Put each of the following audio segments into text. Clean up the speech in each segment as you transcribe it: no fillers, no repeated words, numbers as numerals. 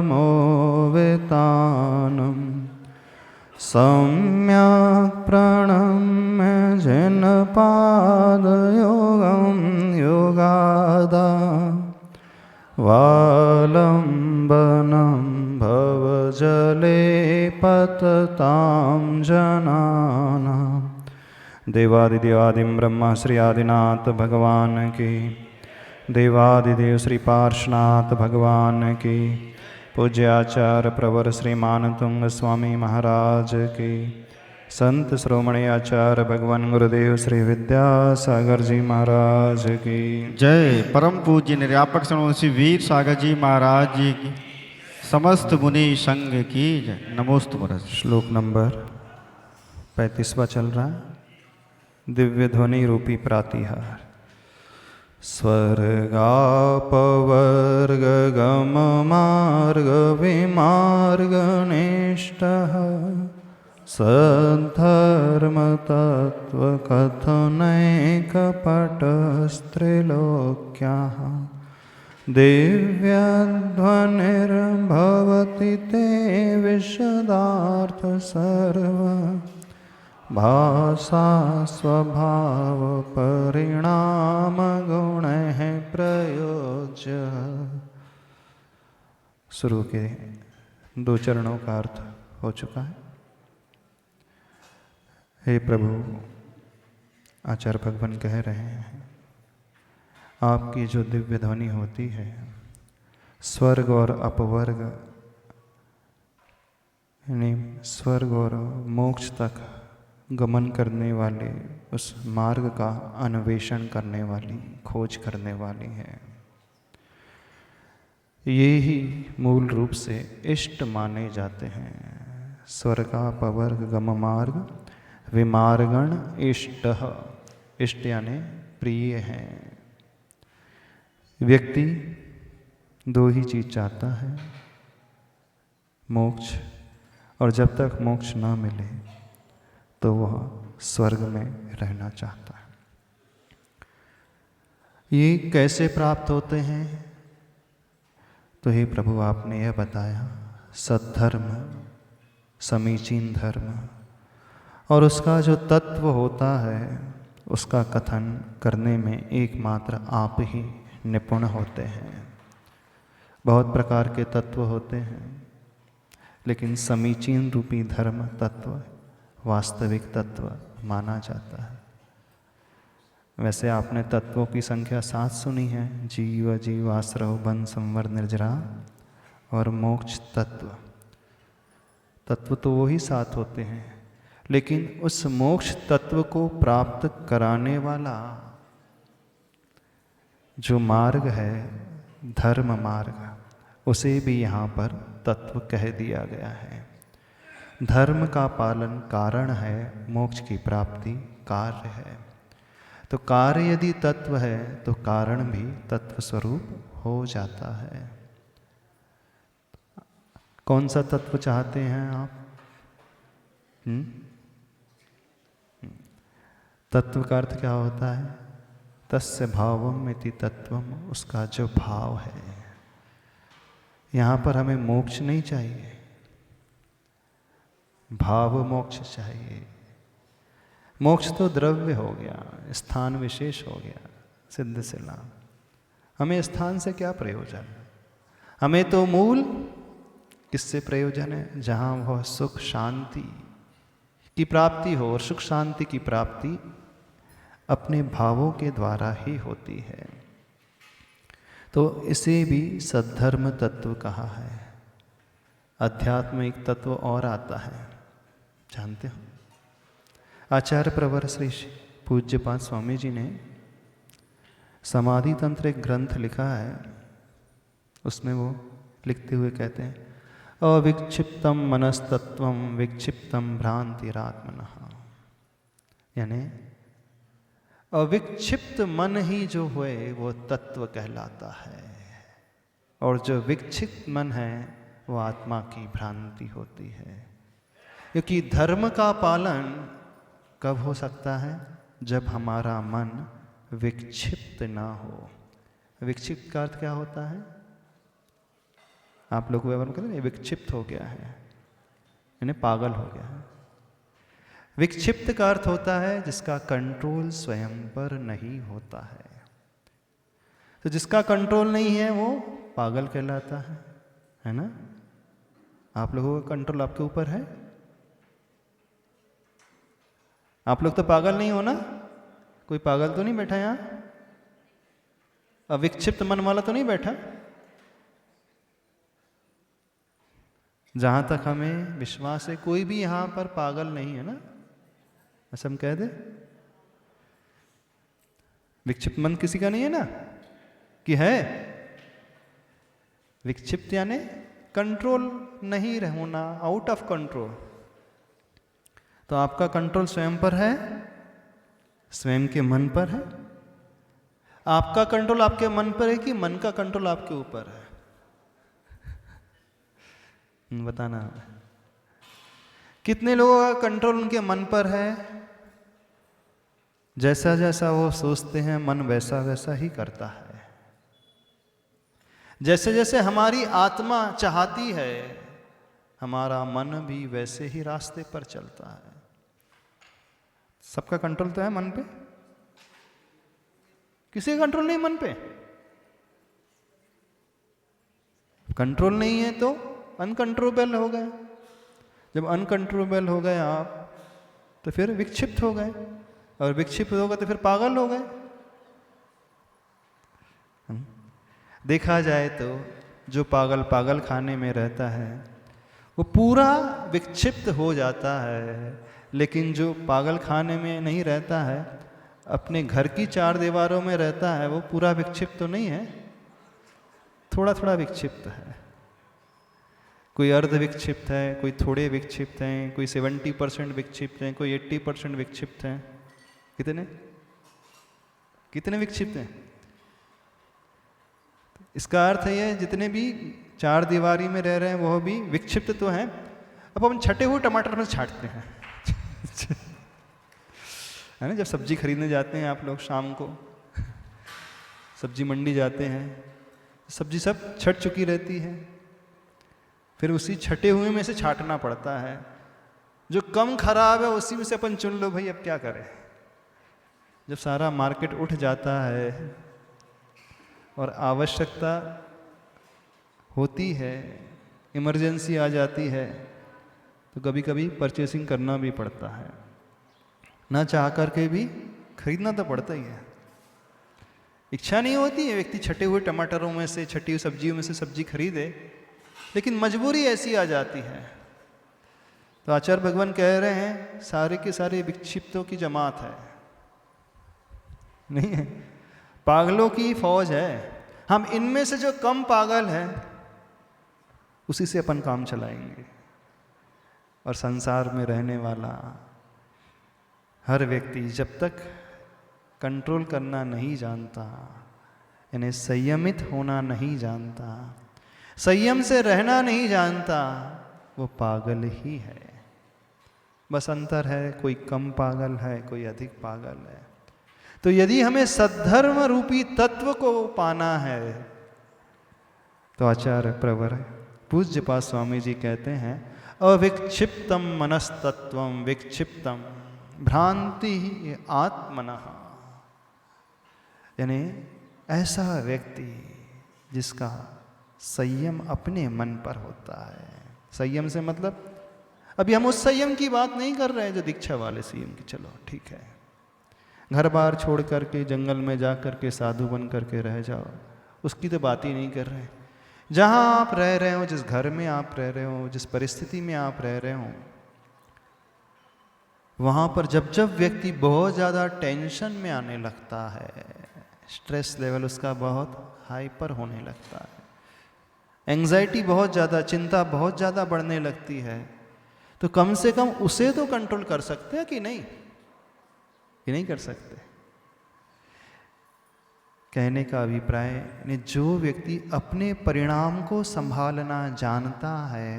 मोवितानं सम्यक् प्रणम्य जिनपादयोगं योगादा वालम्बनं भवजले पततां जनानां। देवादिदेवादिं ब्रह्मा श्री आदिनाथ भगवान की, देवादिदेव श्री पार्श्वनाथ भगवान की, पूज्य आचार्य प्रवर श्रीमान तुंग स्वामी महाराज की, संत श्रोमणी आचार्य भगवान गुरुदेव श्री विद्यासागर जी महाराज की जय। परम पूज्य निर्यापक श्री वीर सागर जी महाराज जी की, समस्त मुनि संघ की जय। नमोस्तु महाराज। श्लोक नंबर 35वां चल रहा है। दिव्य ध्वनि रूपी प्रातिहार। स्वर्गापवर्ग गम मार्ग विमार्ग निष्ठः सद्धर्म तत्व कथनैकपटस्त्रिलोक्याः दिव्यध्वनिर्भवति ते विशदार्थ सर्व भाषा स्वभाव परिणाम गुण है प्रयोज्य। शुरू के 2 चरणों का अर्थ हो चुका है। हे प्रभु, आचार्य भगवान कह रहे हैं, आपकी जो दिव्य ध्वनि होती है स्वर्ग और अपवर्ग यानी स्वर्ग और मोक्ष तक गमन करने वाले उस मार्ग का अन्वेषण करने वाली, खोज करने वाली है। ये ही मूल रूप से इष्ट माने जाते हैं। स्वर्गापवर्ग गम मार्ग विमार्गण इष्ट। इष्ट यानी प्रिय हैं। व्यक्ति 2 ही चीज चाहता है, मोक्ष, और जब तक मोक्ष ना मिले तो वह स्वर्ग में रहना चाहता है। ये कैसे प्राप्त होते हैं? तो हे प्रभु, आपने यह बताया, सद्धर्म, समीचीन धर्म, और उसका जो तत्व होता है उसका कथन करने में एकमात्र आप ही निपुण होते हैं। बहुत प्रकार के तत्व होते हैं, लेकिन समीचीन रूपी धर्म तत्व वास्तविक तत्व माना जाता है। वैसे आपने तत्वों की संख्या 7 सुनी है। जीव, जीवाश्रव, बन, संवर, निर्जरा और मोक्ष तत्व। तत्व तो वही 7 होते हैं, लेकिन उस मोक्ष तत्व को प्राप्त कराने वाला जो मार्ग है, धर्म मार्ग, उसे भी यहाँ पर तत्व कह दिया गया है। धर्म का पालन कारण है, मोक्ष की प्राप्ति कार्य है। तो कार्य यदि तत्व है तो कारण भी तत्व स्वरूप हो जाता है। कौन सा तत्व चाहते हैं आप? तत्व का अर्थ क्या होता है? तस्य भावम इति तत्वम, उसका जो भाव है। यहाँ पर हमें मोक्ष नहीं चाहिए, भाव मोक्ष चाहिए। मोक्ष तो द्रव्य हो गया, स्थान विशेष हो गया, सिद्ध सिला। हमें स्थान से क्या प्रयोजन? हमें तो मूल किससे प्रयोजन है? जहाँ वह सुख शांति की प्राप्ति हो, और सुख शांति की प्राप्ति अपने भावों के द्वारा ही होती है। तो इसे भी सद्धर्म तत्व कहा है। आध्यात्मिक तत्व और आता है, जानते हो? आचार्य प्रवर श्री पूज्यपाद स्वामी जी ने समाधि तंत्र एक ग्रंथ लिखा है। उसमें वो लिखते हुए कहते हैं, अविक्षिप्तम मनस्तत्वम विक्षिप्तम भ्रांतिरात्मनः। यानी अविक्षिप्त मन ही जो हुए वो तत्व कहलाता है, और जो विक्षिप्त मन है वो आत्मा की भ्रांति होती है। क्योंकि धर्म का पालन कब हो सकता है? जब हमारा मन विक्षिप्त ना हो। विक्षिप्त का अर्थ क्या होता है? आप लोग व्यवहार कहते हैं विक्षिप्त हो गया है, यानी पागल हो गया है। विक्षिप्त का अर्थ होता है जिसका कंट्रोल स्वयं पर नहीं होता है। तो जिसका कंट्रोल नहीं है वो पागल कहलाता है ना। आप लोगों का कंट्रोल आपके ऊपर है? आप लोग तो पागल नहीं हो ना? कोई पागल तो नहीं बैठा यहाँ? अविक्षिप्त मन वाला तो नहीं बैठा? जहां तक हमें विश्वास है कोई भी यहां पर पागल नहीं है ना, ऐसा हम कह दे। विक्षिप्त मन किसी का नहीं है ना, कि है? विक्षिप्त यानी कंट्रोल नहीं होना, आउट ऑफ कंट्रोल। तो आपका कंट्रोल स्वयं पर है, स्वयं के मन पर है। आपका कंट्रोल आपके मन पर है कि मन का कंट्रोल आपके ऊपर है? बताना। कितने लोगों का कंट्रोल उनके मन पर है? जैसा जैसा वो सोचते हैं मन वैसा वैसा ही करता है। जैसे जैसे हमारी आत्मा चाहती है हमारा मन भी वैसे ही रास्ते पर चलता है। सबका कंट्रोल तो है मन पे, किसी का कंट्रोल नहीं मन पे। कंट्रोल नहीं है तो अनकंट्रोलेबल हो गए। जब अनकंट्रोलेबल हो गए आप तो फिर विक्षिप्त हो गए, और विक्षिप्त हो गए तो फिर पागल हो गए। देखा जाए तो जो पागल पागल खाने में रहता है वो पूरा विक्षिप्त हो जाता है, लेकिन जो पागल खाने में नहीं रहता है, अपने घर की चार दीवारों में रहता है, वो पूरा विक्षिप्त तो नहीं है, थोड़ा थोड़ा विक्षिप्त है। कोई अर्ध विक्षिप्त है, कोई थोड़े विक्षिप्त हैं, कोई 70% विक्षिप्त हैं, कोई 80% विक्षिप्त हैं। कितने कितने विक्षिप्त हैं? इसका अर्थ है ये जितने भी चार दीवारी में रह रहे हैं वो भी विक्षिप्त तो हैं। अब हम छटे हुए टमाटर में छांटते हैं है ना। जब सब्जी खरीदने जाते हैं आप लोग शाम को, सब्जी मंडी जाते हैं, सब्जी सब छट चुकी रहती है, फिर उसी छटे हुए में से छांटना पड़ता है। जो कम खराब है उसी में से अपन चुन लो भाई, अब क्या करें। जब सारा मार्केट उठ जाता है और आवश्यकता होती है, इमरजेंसी आ जाती है, तो कभी कभी परचेसिंग करना भी पड़ता है। ना चाह करके भी खरीदना तो पड़ता ही है। इच्छा नहीं होती है व्यक्ति छटे हुए टमाटरों में से, छटी हुई सब्जियों में से सब्जी खरीदे, लेकिन मजबूरी ऐसी आ जाती है। तो आचार्य भगवान कह रहे हैं सारे के सारे विक्षिप्तों की जमात है, नहीं है, पागलों की फौज है। हम इनमें से जो कम पागल है उसी से अपन काम चलाएंगे। और संसार में रहने वाला हर व्यक्ति जब तक कंट्रोल करना नहीं जानता, यानी संयमित होना नहीं जानता, संयम से रहना नहीं जानता, वो पागल ही है। बस अंतर है, कोई कम पागल है, कोई अधिक पागल है। तो यदि हमें सद्धर्म रूपी तत्व को पाना है तो आचार्य प्रवर पूज्यपाद स्वामी जी कहते हैं अविक्षिप्तम मनस्तत्वम विक्षिप्तम भ्रांति आत्मनः, यानी ऐसा व्यक्ति जिसका संयम अपने मन पर होता है। संयम से मतलब अभी हम उस संयम की बात नहीं कर रहे हैं जो दीक्षा वाले संयम की, चलो ठीक है, घर बार छोड़ करके जंगल में जा करके साधु बन करके रह जाओ, उसकी तो बात ही नहीं कर रहे हैं। जहाँ आप रह रहे हो, जिस घर में आप रह रहे हो, जिस परिस्थिति में आप रह रहे हो, वहाँ पर जब जब व्यक्ति बहुत ज़्यादा टेंशन में आने लगता है, स्ट्रेस लेवल उसका बहुत हाइपर होने लगता है, एंग्जाइटी बहुत ज़्यादा, चिंता बहुत ज़्यादा बढ़ने लगती है, तो कम से कम उसे तो कंट्रोल कर सकते हैं कि नहीं? कि नहीं कर सकते? कहने का अभिप्राय ने जो व्यक्ति अपने परिणाम को संभालना जानता है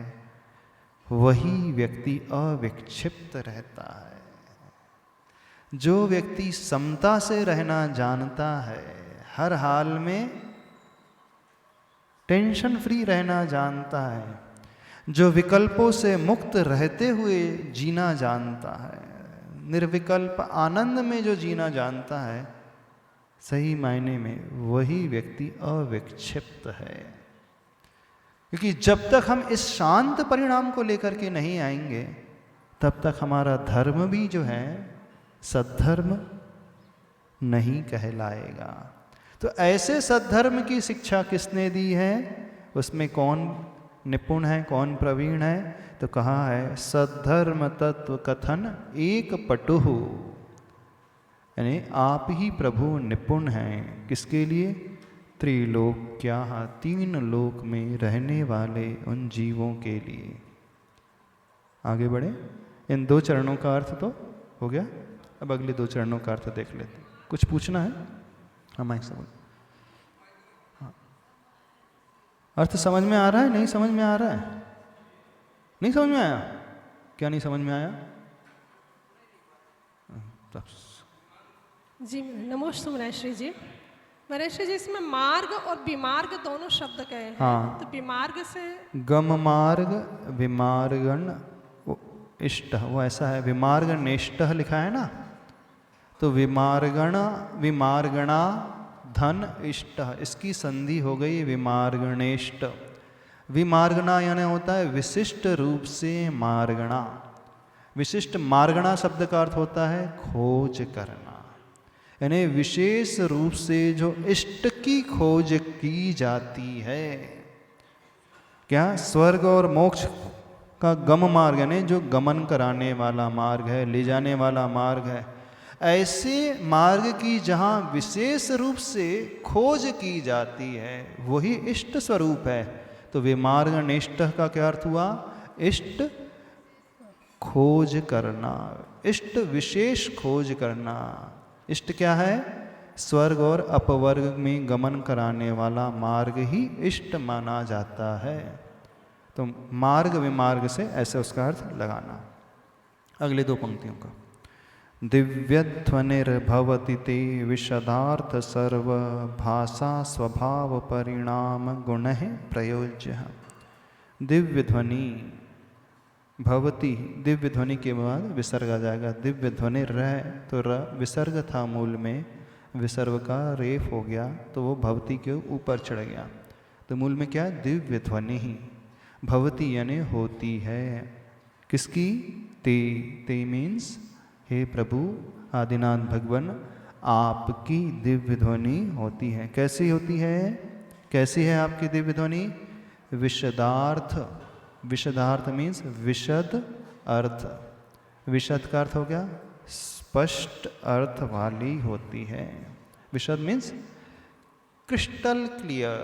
वही व्यक्ति अविक्षिप्त रहता है। जो व्यक्ति समता से रहना जानता है, हर हाल में टेंशन फ्री रहना जानता है, जो विकल्पों से मुक्त रहते हुए जीना जानता है, निर्विकल्प आनंद में जो जीना जानता है, सही मायने में वही व्यक्ति अविक्षिप्त है। क्योंकि जब तक हम इस शांत परिणाम को लेकर के नहीं आएंगे, तब तक हमारा धर्म भी जो है सद्धर्म नहीं कहलाएगा। तो ऐसे सद्धर्म की शिक्षा किसने दी है? उसमें कौन निपुण है, कौन प्रवीण है? तो कहा है सद्धर्म तत्व कथन एक पटुः, यानी आप ही प्रभु निपुण हैं। किसके लिए? त्रिलोक्या, तीन लोक में रहने वाले उन जीवों के लिए। आगे बढ़े। इन दो चरणों का अर्थ तो हो गया, अब अगले दो चरणों का अर्थ देख लेते हैं। कुछ पूछना है? हमारे समझ, हाँ, अर्थ समझ में आ रहा है? नहीं समझ में आ रहा है? नहीं समझ में आया? क्या नहीं समझ में आया? जी नमोस्तु महर्षि जी। महर्षि जी, इसमें मार्ग और विमार्ग दोनों शब्द कहे हैं। हाँ। तो विमार्ग से गम मार्ग विमार्गण इष्ट, वो ऐसा है। विमार्ग नेष्ट लिखा है ना, तो विमार्गण विमार्गणा धन इष्ट, इसकी संधि हो गई विमार्गणेष्ट। विमार्गणा यानी होता है विशिष्ट रूप से मार्गणा। विशिष्ट मार्गणा शब्द का अर्थ होता है खोज करना, यानी विशेष रूप से जो इष्ट की खोज की जाती है। क्या? स्वर्ग और मोक्ष का गम मार्ग, यानी जो गमन कराने वाला मार्ग है, ले जाने वाला मार्ग है, ऐसे मार्ग की जहाँ विशेष रूप से खोज की जाती है, वही इष्ट स्वरूप है। तो विमार्ग निष्ठ का क्या अर्थ हुआ? इष्ट खोज करना, इष्ट विशेष खोज करना। इष्ट क्या है? स्वर्ग और अपवर्ग में गमन कराने वाला मार्ग ही इष्ट माना जाता है। तो मार्ग विमार्ग से ऐसे उसका अर्थ लगाना। अगले दो पंक्तियों का। दिव्यध्वनिर्भवति ते विशदार्थ सर्व भाषा स्वभाव परिणाम गुण प्रयोज्य। दिव्य ध्वनि भवती, दिव्य ध्वनि के बाद विसर्ग आ जाएगा। दिव्य ध्वनि रह, तो र विसर्ग था मूल में, विसर्ग का रेफ हो गया तो वो भवती के ऊपर चढ़ गया। तो मूल में क्या है? दिव्य ध्वनि ही भवती यानी होती है। किसकी? ते, ते मीन्स हे प्रभु आदिनाथ भगवान, आपकी दिव्य ध्वनि होती है। कैसी होती है? कैसी है आपकी दिव्य ध्वनि? विशदार्थ, विशदार्थ मीन्स विशद अर्थ। विशद का अर्थ हो गया स्पष्ट अर्थ वाली होती है। विशद मीन्स क्रिस्टल क्लियर,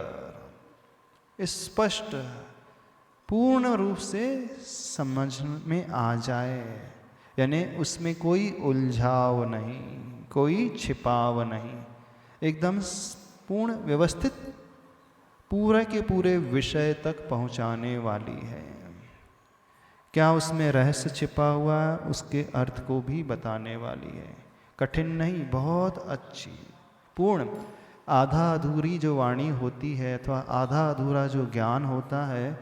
स्पष्ट, पूर्ण रूप से समझ में आ जाए, यानी उसमें कोई उलझाव नहीं, कोई छिपाव नहीं, एकदम पूर्ण व्यवस्थित, पूरे के पूरे विषय तक पहुंचाने वाली है। क्या उसमें रहस्य छिपा हुआ है? उसके अर्थ को भी बताने वाली है। कठिन नहीं, बहुत अच्छी, पूर्ण। आधा अधूरी जो वाणी होती है अथवा आधा अधूरा जो ज्ञान होता है,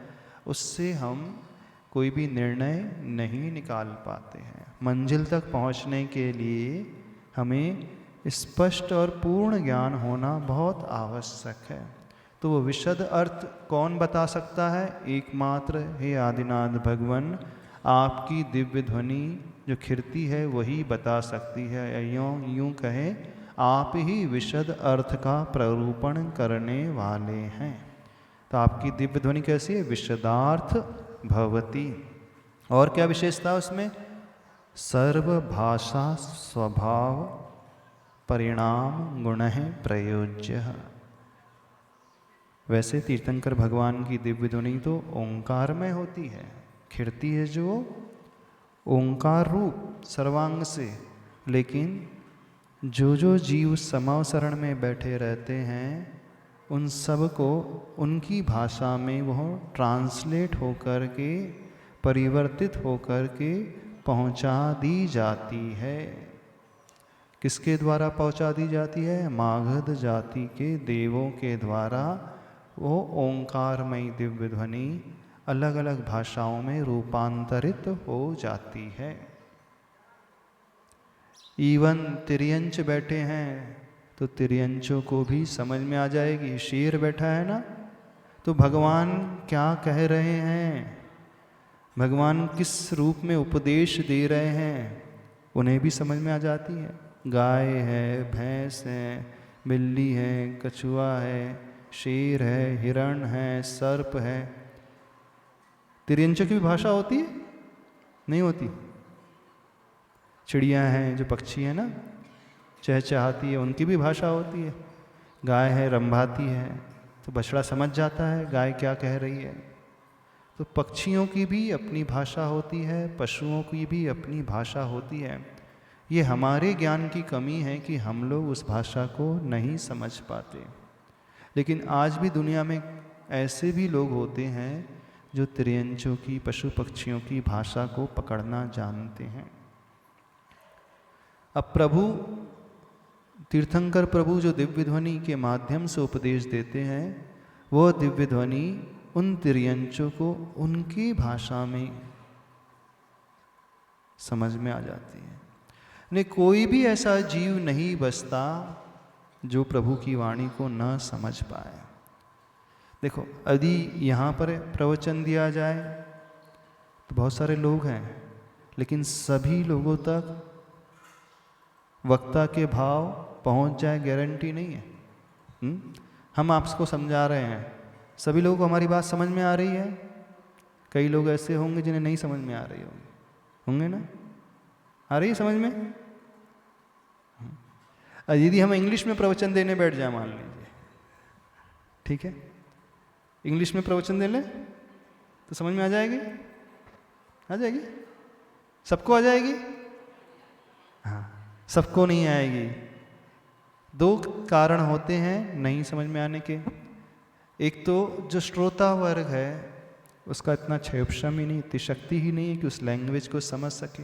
उससे हम कोई भी निर्णय नहीं निकाल पाते हैं। मंजिल तक पहुंचने के लिए हमें स्पष्ट और पूर्ण ज्ञान होना बहुत आवश्यक है। तो वो विशद अर्थ कौन बता सकता है? एकमात्र हे आदिनाथ भगवान, आपकी दिव्य ध्वनि जो खिरती है वही बता सकती है। यूँ कहें, आप ही विशद अर्थ का प्ररूपण करने वाले हैं। तो आपकी दिव्य ध्वनि कैसी है? विशदार्थ भवती। और क्या विशेषता उसमें? सर्व भाषा स्वभाव परिणाम गुण प्रयोज्य। वैसे तीर्थंकर भगवान की दिव्य ध्वनि तो ओंकार में होती है, खिड़ती है जो ओंकार रूप सर्वांग से। लेकिन जो जो जीव समावसरण में बैठे रहते हैं, उन सब को उनकी भाषा में वह ट्रांसलेट होकर के, परिवर्तित होकर के पहुंचा दी जाती है। किसके द्वारा पहुंचा दी जाती है? मागध जाति के देवों के द्वारा वो ओंकारमयी दिव्य ध्वनि अलग अलग भाषाओं में रूपांतरित हो जाती है। इवन तिर्यंच बैठे हैं तो तिर्यंचों को भी समझ में आ जाएगी। शेर बैठा है ना, तो भगवान क्या कह रहे हैं, भगवान किस रूप में उपदेश दे रहे हैं, उन्हें भी समझ में आ जाती है। गाय है, भैंस है, बिल्ली है, कछुआ है, शेर है, हिरण है, सर्प है। तिर्यंचों की भी भाषा होती है? नहीं होती। चिड़िया हैं, जो पक्षी है ना, चहचहाती है, उनकी भी भाषा होती है। गाय है, रंभाती है, तो बछड़ा समझ जाता है गाय क्या कह रही है। तो पक्षियों की भी अपनी भाषा होती है, पशुओं की भी अपनी भाषा होती है। ये हमारे ज्ञान की कमी है कि हम लोग उस भाषा को नहीं समझ पाते। लेकिन आज भी दुनिया में ऐसे भी लोग होते हैं जो तिर्यंचों की, पशु पक्षियों की भाषा को पकड़ना जानते हैं। अब प्रभु, तीर्थंकर प्रभु जो दिव्य ध्वनि के माध्यम से उपदेश देते हैं, वो दिव्य ध्वनि उन तिर्यंचों को उनकी भाषा में समझ में आ जाती है। नहीं, कोई भी ऐसा जीव नहीं बचता जो प्रभु की वाणी को न समझ पाए। देखो, यदि यहाँ पर प्रवचन दिया जाए तो बहुत सारे लोग हैं, लेकिन सभी लोगों तक वक्ता के भाव पहुँच जाए गारंटी नहीं है। हम आपको समझा रहे हैं, सभी लोगों को हमारी बात समझ में आ रही है? कई लोग ऐसे होंगे जिन्हें नहीं समझ में आ रही होंगे ना? आ रही है समझ में? यदि हम इंग्लिश में प्रवचन देने बैठ जाए, मान लीजिए, ठीक है, इंग्लिश में प्रवचन दे लें तो समझ में आ जाएगी? आ जाएगी? सबको आ जाएगी? हाँ, सबको नहीं आएगी। दो कारण होते हैं नहीं समझ में आने के। एक तो जो श्रोता वर्ग है उसका इतना क्षयोक्षम ही नहीं, इतनी शक्ति ही नहीं है कि उस लैंग्वेज को समझ सके,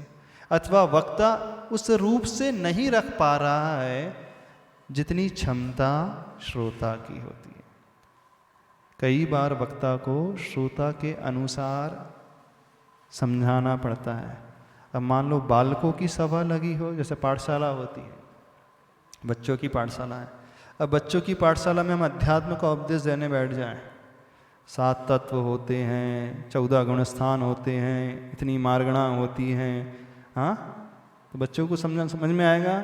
अथवा वक्ता उस रूप से नहीं रख पा रहा है जितनी क्षमता श्रोता की होती है। कई बार वक्ता को श्रोता के अनुसार समझाना पड़ता है। अब मान लो बालकों की सभा लगी हो, जैसे पाठशाला होती है, बच्चों की पाठशाला है। अब बच्चों की पाठशाला में हम अध्यात्म का उपदेश देने बैठ जाएं, 7 तत्व होते हैं, 14 गुणस्थान होते हैं, इतनी मार्गणा होती हैं, हाँ, तो बच्चों को समझ में आएगा?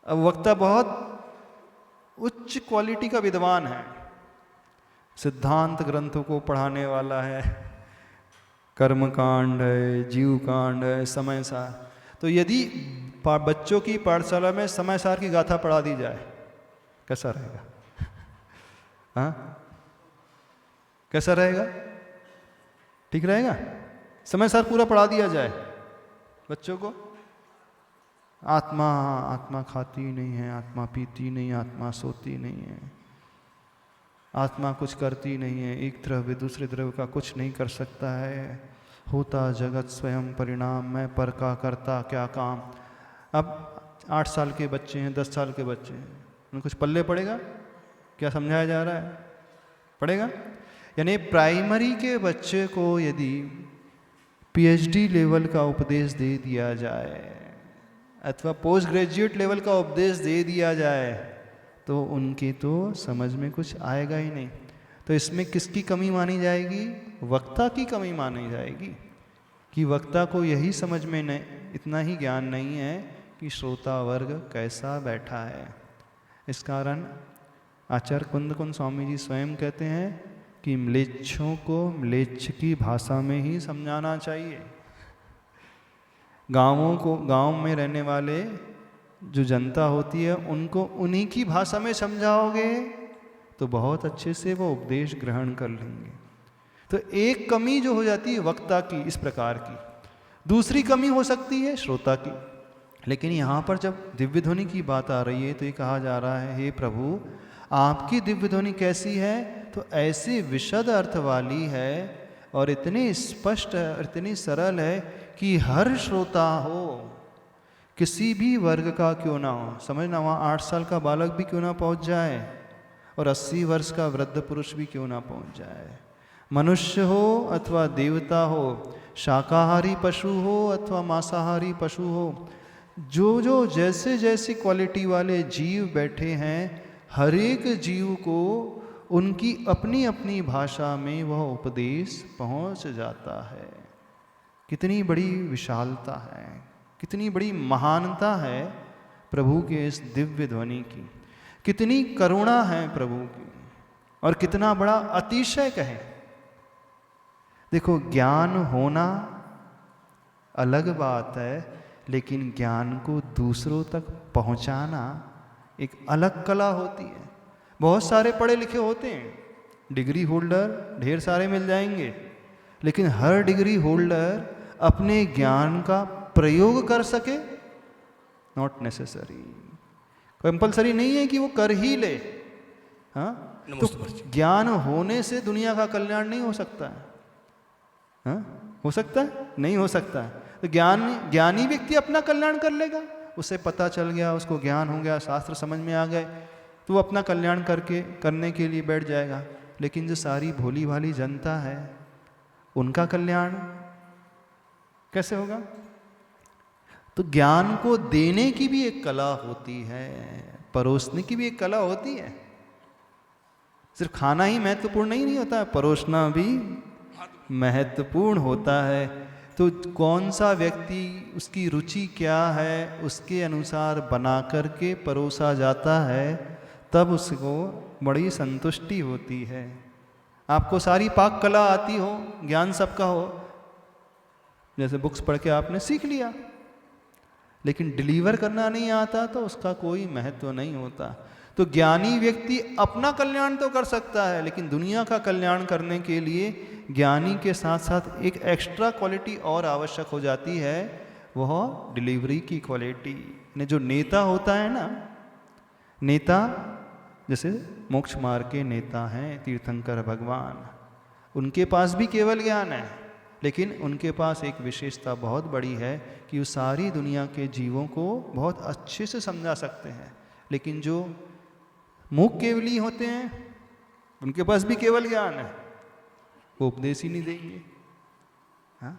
अब वक्ता बहुत उच्च क्वालिटी का विद्वान है, सिद्धांत ग्रंथों को पढ़ाने वाला है, कर्म कांड है, जीव कांड है, समय सार। तो यदि बच्चों की पाठशाला में समय सार की गाथा पढ़ा दी जाए, कैसा रहेगा? हाँ, कैसा रहेगा? ठीक रहेगा? समय सार पूरा पढ़ा दिया जाए बच्चों को। आत्मा खाती नहीं है, आत्मा पीती नहीं, आत्मा सोती नहीं है, आत्मा कुछ करती नहीं है, एक द्रव्य दूसरे द्रव्य का कुछ नहीं कर सकता है, होता जगत स्वयं परिणाम, मैं पर का करता क्या काम। अब 8 साल के बच्चे हैं, 10 साल के बच्चे हैं, उन्हें कुछ पल्ले पड़ेगा? क्या समझाया जा रहा है? पड़ेगा? यानी प्राइमरी के बच्चे को यदि PhD लेवल का उपदेश दे दिया जाए अथवा पोस्ट ग्रेजुएट लेवल का उपदेश दे दिया जाए तो उनकी तो समझ में कुछ आएगा ही नहीं। तो इसमें किसकी कमी मानी जाएगी? वक्ता की कमी मानी जाएगी कि वक्ता को यही समझ में नहीं, इतना ही ज्ञान नहीं है कि श्रोता वर्ग कैसा बैठा है। इस कारण आचार्य कुंद स्वामी जी स्वयं कहते हैं कि म्लेच्छों को म्लेच्छ की भाषा में ही समझाना चाहिए। गाँव में रहने वाले जो जनता होती है उनको उन्हीं की भाषा में समझाओगे तो बहुत अच्छे से वो उपदेश ग्रहण कर लेंगे। तो एक कमी जो हो जाती है वक्ता की इस प्रकार की, दूसरी कमी हो सकती है श्रोता की। लेकिन यहाँ पर जब दिव्य ध्वनि की बात आ रही है तो ये कहा जा रहा है, हे प्रभु आपकी दिव्य ध्वनि कैसी है? तो ऐसी विशद अर्थ वाली है और इतनी स्पष्ट है, इतनी सरल है कि हर श्रोता हो, किसी भी वर्ग का क्यों ना हो, समझना, वहाँ 8 साल का बालक भी क्यों ना पहुँच जाए, और 80 वर्ष का वृद्ध पुरुष भी क्यों ना पहुंच जाए। मनुष्य हो अथवा देवता हो, शाकाहारी पशु हो अथवा मांसाहारी पशु हो, जो जो जैसे जैसी क्वालिटी वाले जीव बैठे हैं, हर एक जीव को उनकी अपनी अपनी भाषा में वह उपदेश पहुंच जाता है। कितनी बड़ी विशालता है, कितनी बड़ी महानता है प्रभु के इस दिव्य ध्वनि की, कितनी करुणा है प्रभु की, और कितना बड़ा अतिशय कहे। देखो, ज्ञान होना अलग बात है, लेकिन ज्ञान को दूसरों तक पहुंचाना एक अलग कला होती है। बहुत सारे पढ़े लिखे होते हैं, डिग्री होल्डर ढेर सारे मिल जाएंगे, लेकिन हर डिग्री होल्डर अपने ज्ञान का प्रयोग कर सके, नॉट नेसेसरी। कंपलसरी नहीं है कि वो कर ही ले। हाँ, तो ज्ञान होने से दुनिया का कल्याण नहीं हो सकता है। हाँ, हो सकता है? नहीं हो सकता है। तो ज्ञानी व्यक्ति अपना कल्याण कर लेगा, उसे पता चल गया, उसको ज्ञान हो गया, शास्त्र समझ में आ गए, तो वो अपना कल्याण करने के लिए बैठ जाएगा। लेकिन जो सारी भोली भाली जनता है, उनका कल्याण कैसे होगा? तो ज्ञान को देने की भी एक कला होती है, परोसने की भी एक कला होती है। सिर्फ खाना ही महत्वपूर्ण नहीं होता है, परोसना भी महत्वपूर्ण होता है। तो कौन सा व्यक्ति, उसकी रुचि क्या है, उसके अनुसार बना करके परोसा जाता है, तब उसको बड़ी संतुष्टि होती है। आपको सारी पाक कला आती हो, ज्ञान सबका हो, जैसे बुक्स पढ़ के आपने सीख लिया, लेकिन डिलीवर करना नहीं आता तो उसका कोई महत्व नहीं होता। तो ज्ञानी व्यक्ति अपना कल्याण तो कर सकता है, लेकिन दुनिया का कल्याण करने के लिए ज्ञानी के साथ साथ एक एक्स्ट्रा क्वालिटी और आवश्यक हो जाती है, वह डिलीवरी की क्वालिटी। ने जो नेता होता है ना, नेता जैसे मोक्ष मार्ग के नेता हैं तीर्थंकर भगवान, उनके पास भी केवल ज्ञान है, लेकिन उनके पास एक विशेषता बहुत बड़ी है कि वो सारी दुनिया के जीवों को बहुत अच्छे से समझा सकते हैं। लेकिन जो मूक केवली होते हैं, उनके पास भी केवल ज्ञान है, वो उपदेश ही नहीं देंगे। हाँ?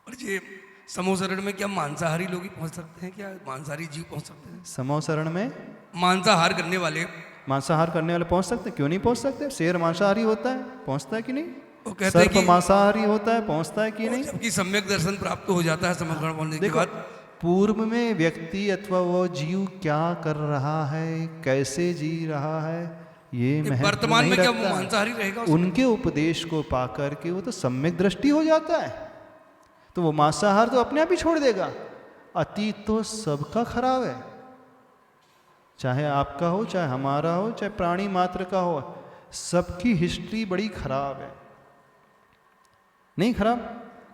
और ये समूह शरण में क्या मांसाहारी लोग ही पहुंच सकते हैं? क्या मांसाहारी जीव पहुंच सकते हैं? समूह शरण में मांसाहार करने वाले पहुंच सकते? क्यों नहीं पहुंच सकते? शेर मांसाहारी होता है, पहुंचता है कि नहीं? वो कहते हैं सर्प कि मांसाहारी होता है, पहुंचता है कि नहीं? जबकि सम्यक दर्शन प्राप्त हो जाता है समर्पण होने के बाद। पूर्व में व्यक्ति अथवा वो जीव क्या कर रहा है, कैसे जी रहा है, ये महत्व वर्तमान नहीं में क्या वो रखता। मांसाहारी रहेगा? उनके उपदेश को पाकर के वो तो सम्यक दृष्टि हो जाता है, तो वो मांसाहार तो अपने आप ही छोड़ देगा। अतीत तो सबका खराब है, चाहे आपका हो, चाहे हमारा हो, चाहे प्राणी मात्र का हो, सबकी हिस्ट्री बड़ी खराब है। नहीं खराब?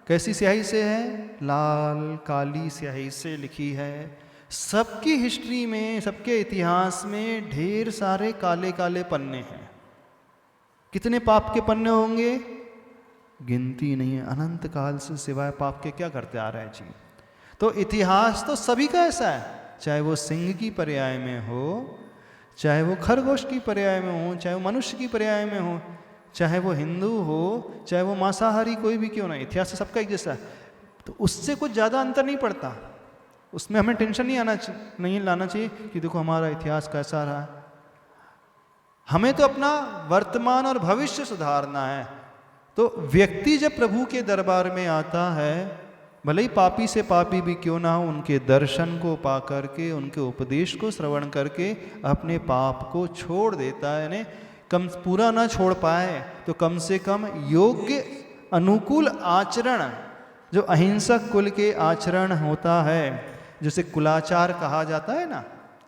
कैसी स्याही से है? लाल काली स्याही से लिखी है। सबकी हिस्ट्री में, सबके इतिहास में ढेर सारे काले काले पन्ने हैं। कितने पाप के पन्ने होंगे? गिनती नहीं है। अनंत काल से सिवाय पाप के क्या करते आ रहे हैं जी? तो इतिहास तो सभी का ऐसा है, चाहे वो सिंह की पर्याय में हो, चाहे वो खरगोश की पर्याय में हो, चाहे वो मनुष्य की पर्याय में हो, चाहे वो हिंदू हो, चाहे वो मांसाहारी कोई भी क्यों ना, इतिहास तो सबका एक जैसा है। तो उससे कुछ ज़्यादा अंतर नहीं पड़ता। उसमें हमें टेंशन नहीं लाना चाहिए कि देखो हमारा इतिहास कैसा रहा है। हमें तो अपना वर्तमान और भविष्य सुधारना है। तो व्यक्ति जब प्रभु के दरबार में आता है, भले ही पापी से पापी भी क्यों ना हो, उनके दर्शन को पा करके, उनके उपदेश को श्रवण करके अपने पाप को छोड़ देता है। यानी कम पूरा ना छोड़ पाए तो कम से कम योग्य अनुकूल आचरण, जो अहिंसक कुल के आचरण होता है, जैसे कुलाचार कहा जाता है ना,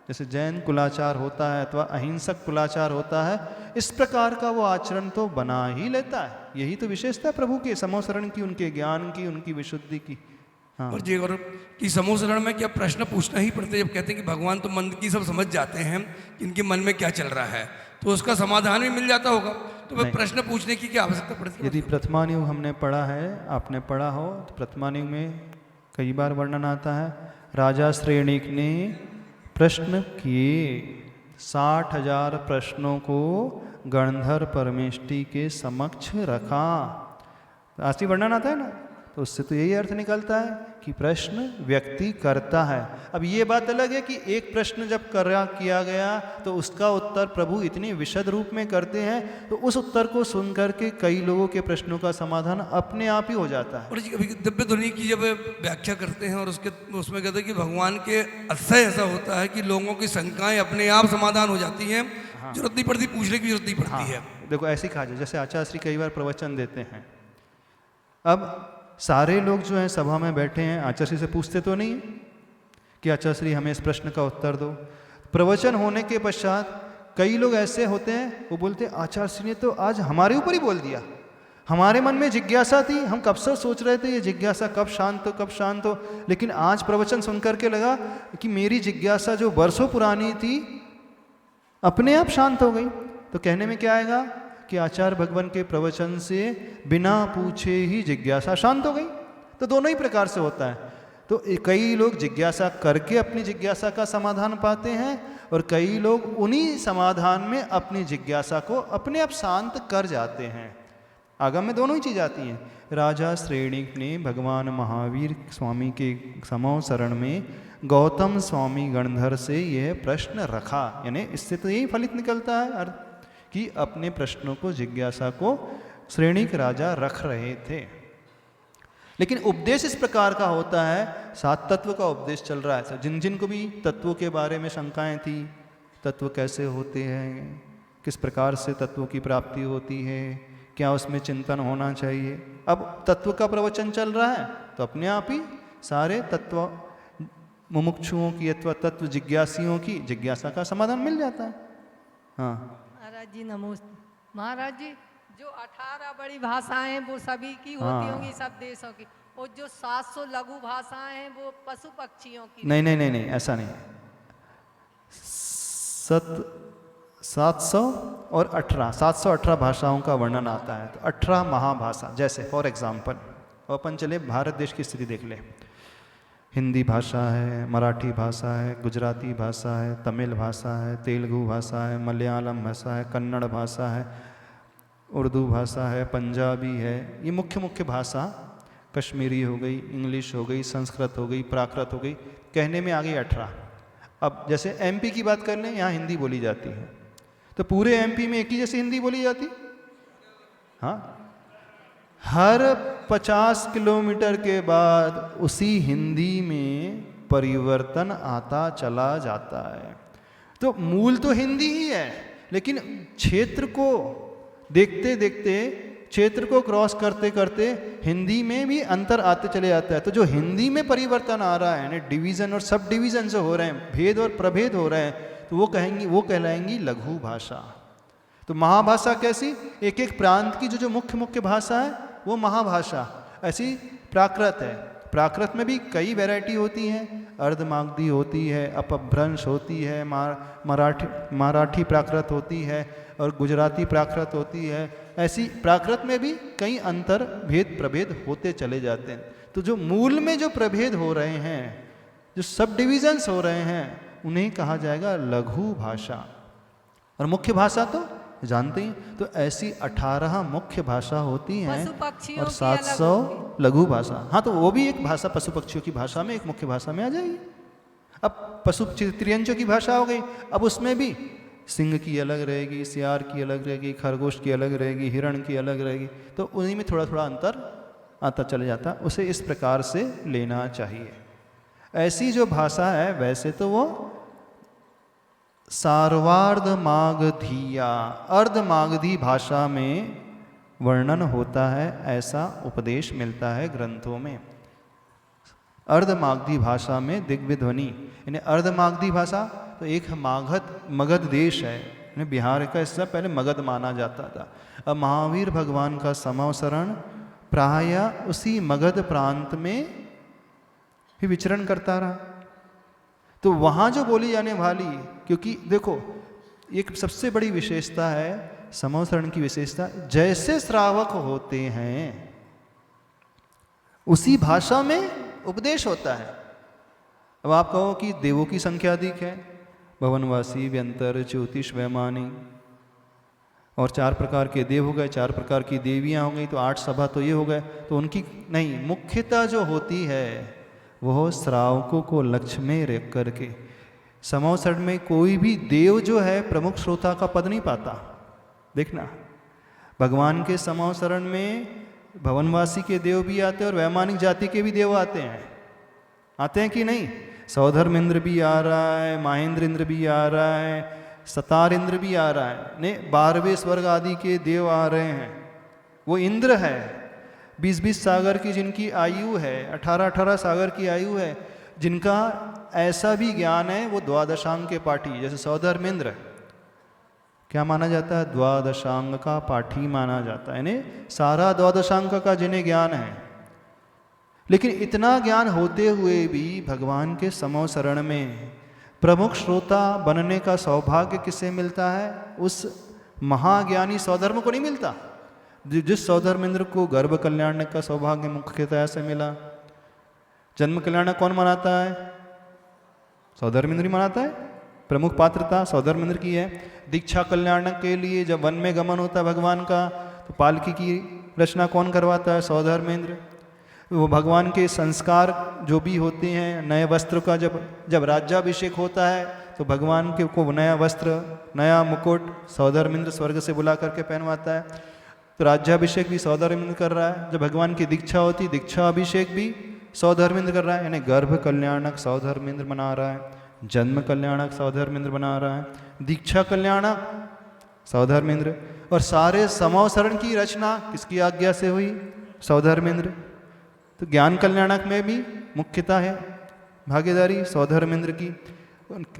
जैसे जैन कुलाचार होता है अथवा अहिंसक कुलाचार होता है, इस प्रकार का वो आचरण तो बना ही लेता है। यही तो विशेषता है प्रभु के समूह शरण की, उनके ज्ञान की, उनकी विशुद्धि की। हाँ। और जी, और कि समूह शरण में क्या प्रश्न पूछना ही पड़ता है? जब कहते हैं कि भगवान तो मन की सब समझ जाते हैं कि इनके मन में क्या चल रहा है, तो उसका समाधान भी मिल जाता होगा, तो मैं प्रश्न पूछने की क्या आवश्यकता पड़ती है? यदि प्रथमायुग हमने पढ़ा है, आपने पढ़ा हो, तो प्रथमायुग में कई बार वर्णन आता है, राजा श्रेणिक ने प्रश्न किए, 60,000 प्रश्नों को गणधर परमेष्टि के समक्ष रखा। आसरी वर्णन आता है ना, तो उससे तो यही अर्थ निकलता है कि प्रश्न व्यक्ति करता है। अब ये बात अलग है कि एक प्रश्न जब किया गया तो उसका उत्तर प्रभु इतने विशद रूप में करते हैं, तो उस उत्तर को सुन करके कई लोगों के प्रश्नों का समाधान अपने आप ही हो जाता है। और जी अभी दिव्य ध्वनि की जब व्याख्या करते हैं और उसमें कहते हैं कि भगवान के अर्थय ऐसा होता है कि लोगों की शंकाएं अपने आप समाधान हो जाती हैं। हाँ। जरूरत नहीं पड़ती, पूछने की जरूरत नहीं पड़ती। हाँ। है देखो ऐसे कहा जाए, जैसे आचार्य श्री कई बार प्रवचन देते हैं, अब सारे लोग जो हैं सभा में बैठे हैं, आचार्य श्री से पूछते तो नहीं कि आचार्य श्री हमें इस प्रश्न का उत्तर दो। प्रवचन होने के पश्चात कई लोग ऐसे होते हैं, वो बोलते हैं आचार्य श्री ने तो आज हमारे ऊपर ही बोल दिया, हमारे मन में जिज्ञासा थी, हम कब से सोच रहे थे ये जिज्ञासा कब शांत हो, लेकिन आज प्रवचन सुन करके लगा कि मेरी जिज्ञासा जो वर्षों पुरानी थी अपने आप शांत हो गई। तो कहने में क्या आएगा कि आचार्य भगवान के प्रवचन से बिना पूछे ही जिज्ञासा शांत हो गई। तो दोनों ही प्रकार से होता है। तो कई लोग जिज्ञासा करके अपनी जिज्ञासा का समाधान पाते हैं, और कई लोग उन्हीं समाधान में अपनी जिज्ञासा को अपने आप शांत कर जाते हैं। आगम में दोनों ही चीज़ आती हैं। राजा श्रेणिक ने भगवान महावीर स्वामी के समो शरण में गौतम स्वामी गणधर से यह प्रश्न रखा, यानी इससे तो यही फलित निकलता है अर्थ कि अपने प्रश्नों को, जिज्ञासा को श्रेणिक राजा रख रहे थे। लेकिन उपदेश इस प्रकार का होता है, 7 तत्व का उपदेश चल रहा है। जिन को भी तत्वों के बारे में शंकाएं थी, तत्व कैसे होते हैं, किस प्रकार से तत्वों की प्राप्ति होती है, क्या उसमें चिंतन होना चाहिए, अब तत्व का प्रवचन चल रहा है तो अपने आप ही सारे तत्व मुमुक्षुओं की अथवा तत्व जिज्ञासियों की जिज्ञासा का समाधान मिल जाता है। हाँ महाराज जी नमस्ते। महाराज जी जो 18 बड़ी भाषाएं हैं वो सभी की होती हाँ। होंगी, सब देशों की, और जो 700 लघु भाषाएं हैं वो पशु पक्षियों की। नहीं ऐसा नहीं। 718 भाषाओं का वर्णन आता है। तो 18 महाभाषा, जैसे फॉर एग्जाम्पल अपन चले भारत देश की स्थिति देख ले, हिंदी भाषा है, मराठी भाषा है, गुजराती भाषा है, तमिल भाषा है, तेलुगु भाषा है, मलयालम भाषा है, कन्नड़ भाषा है, उर्दू भाषा है, पंजाबी है। ये मुख्य भाषा, कश्मीरी हो गई, इंग्लिश हो गई, संस्कृत हो गई, प्राकृत हो गई, कहने में आ गई 18। अब जैसे एमपी की बात कर लें, यहाँ हिंदी बोली जाती है, तो पूरे एमपी में एक ही जैसी हिंदी बोली जाती? हाँ, हर 50 किलोमीटर के बाद उसी हिंदी में परिवर्तन आता चला जाता है। तो मूल तो हिंदी ही है, लेकिन क्षेत्र को देखते देखते, क्षेत्र को क्रॉस करते करते हिंदी में भी अंतर आते चले जाता है। तो जो हिंदी में परिवर्तन आ रहा है, यानी डिवीज़न और सब डिवीज़न जो हो रहे हैं, भेद और प्रभेद हो रहे हैं, तो वो कहलाएंगी लघु भाषा। तो महाभाषा कैसी? एक एक प्रांत की जो मुख्य भाषा है वो महाभाषा। ऐसी प्राकृत है, प्राकृत में भी कई वैरायटी होती हैं, अर्धमागधी होती है, अपभ्रंश होती है, मराठी प्राकृत होती है और गुजराती प्राकृत होती है। ऐसी प्राकृत में भी कई अंतर भेद प्रभेद होते चले जाते हैं। तो जो मूल में जो प्रभेद हो रहे हैं, जो सब डिविजन्स हो रहे हैं, उन्हें कहा जाएगा लघु भाषा। और मुख्य भाषा तो जानते हैं। तो ऐसी 18 मुख्य भाषा होती हैं और 700 लघु भाषा। हाँ, तो वो भी एक भाषा पशु पक्षियों की भाषा में, एक मुख्य भाषा में आ जाएगी। अब पशु त्रियंचों की भाषा हो गई, अब उसमें भी सिंह की अलग रहेगी, सियार की अलग रहेगी, खरगोश की अलग रहेगी, हिरण की अलग रहेगी। तो उन्हीं में थोड़ा थोड़ा अंतर आता चले जाता, उसे इस प्रकार से लेना चाहिए। ऐसी जो भाषा है, वैसे तो वो सार्वार्ध मागधीया, अर्धमागधी भाषा में वर्णन होता है, ऐसा उपदेश मिलता है ग्रंथों में। अर्धमागधी भाषा में दिव्य ध्वनि, यानी अर्धमागधी भाषा तो एक मगध देश है, यानी बिहार का हिस्सा पहले मगध माना जाता था। अब महावीर भगवान का समवसरण प्रायः उसी मगध प्रांत में ही विचरण करता रहा। तो वहाँ जो बोली जाने वाली, क्योंकि देखो एक सबसे बड़ी विशेषता है समवसरण की विशेषता, जैसे श्रावक होते हैं उसी भाषा में उपदेश होता है। अब आप कहो कि देवों की संख्या अधिक है, भवनवासी, व्यंतर, ज्योतिष, वैमानी, और 4 प्रकार के देव हो गए, 4 प्रकार की देवियाँ हो गई, तो 8 सभा तो ये हो गए। तो उनकी नहीं, मुख्यता जो होती है वह श्रावकों को लक्ष्य में रख करके, समवसरण में कोई भी देव जो है प्रमुख श्रोता का पद नहीं पाता। देखना, भगवान के समवसरण में भवनवासी के देव भी आते हैं और वैमानिक जाति के भी देव आते हैं कि नहीं? सौधर्म इंद्र भी आ रहा है, महेंद्र इंद्र भी आ रहा है, सतार इंद्र भी आ रहा है, ने 12वें स्वर्ग आदि के देव आ रहे हैं। वो इंद्र है, 20-20 सागर की जिनकी आयु है, 18-18 सागर की आयु है, जिनका ऐसा भी ज्ञान है, वो द्वादशांग के पाठी, जैसे सौधर्म इंद्र क्या माना जाता है? द्वादशांग का पाठी माना जाता है, यानी सारा द्वादशांग का जिन्हें ज्ञान है। लेकिन इतना ज्ञान होते हुए भी भगवान के समवसरण में प्रमुख श्रोता बनने का सौभाग्य किसे मिलता है? उस महाज्ञानी सौधर्म को नहीं मिलता। जिस सौधर्म इंद्र को गर्भ कल्याण का सौभाग्य मुख्यतः से मिला। जन्म कल्याण कौन मनाता है? सौधर्म इंद्र ही मनाता है। प्रमुख पात्रता सौधर्म इंद्र की है। दीक्षा कल्याण के लिए जब वन में गमन होता है भगवान का, तो पालकी की रचना कौन करवाता है? सौधर्म इंद्र। वो भगवान के संस्कार जो भी होते हैं, नए वस्त्र का जब राज्याभिषेक होता है तो भगवान के को नया वस्त्र, नया मुकुट सौधर्म इंद्र स्वर्ग से बुला करके पहनवाता है। तो राज्याभिषेक भी सौधर्म इंद्र कर रहा है। जब भगवान की दीक्षा होती, दीक्षा अभिषेक भी सौधर्म इंद्र कर रहा है, यानी गर्भ कल्याणक सौधर्म इंद्र बना रहा है, जन्म कल्याणक सौधर्म इंद्र बना रहा है, दीक्षा कल्याणक सौधर्म इंद्र। और सारे समवसरण की रचना किसकी आज्ञा से हुई? सौधर्म इंद्र। तो ज्ञान कल्याणक में भी मुख्यता है, भागीदारी सौधर्म इंद्र की।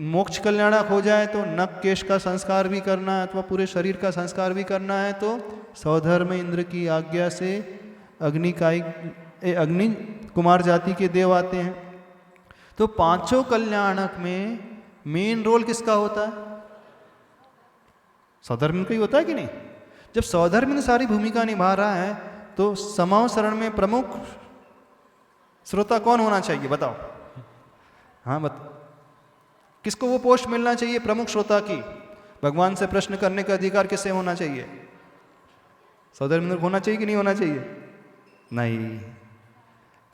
मोक्ष कल्याणक हो जाए तो नख केश का संस्कार भी करना है अथवा पूरे शरीर का संस्कार भी करना है तो सौधर्म इंद्र की आज्ञा से अग्नि कुमार जाति के देव आते हैं। तो पांचों कल्याणक में मेन रोल किसका होता है? सौधर्म इंद्र का ही होता है कि नहीं? जब सौधर्म इंद्र सारी भूमिका निभा रहा है तो समवसरण में प्रमुख श्रोता कौन होना चाहिए? बताओ। हाँ किसको वो पोस्ट मिलना चाहिए प्रमुख श्रोता की? भगवान से प्रश्न करने का अधिकार किससे होना चाहिए? सौधर्म इंद्र होना चाहिए कि नहीं होना चाहिए? नहीं।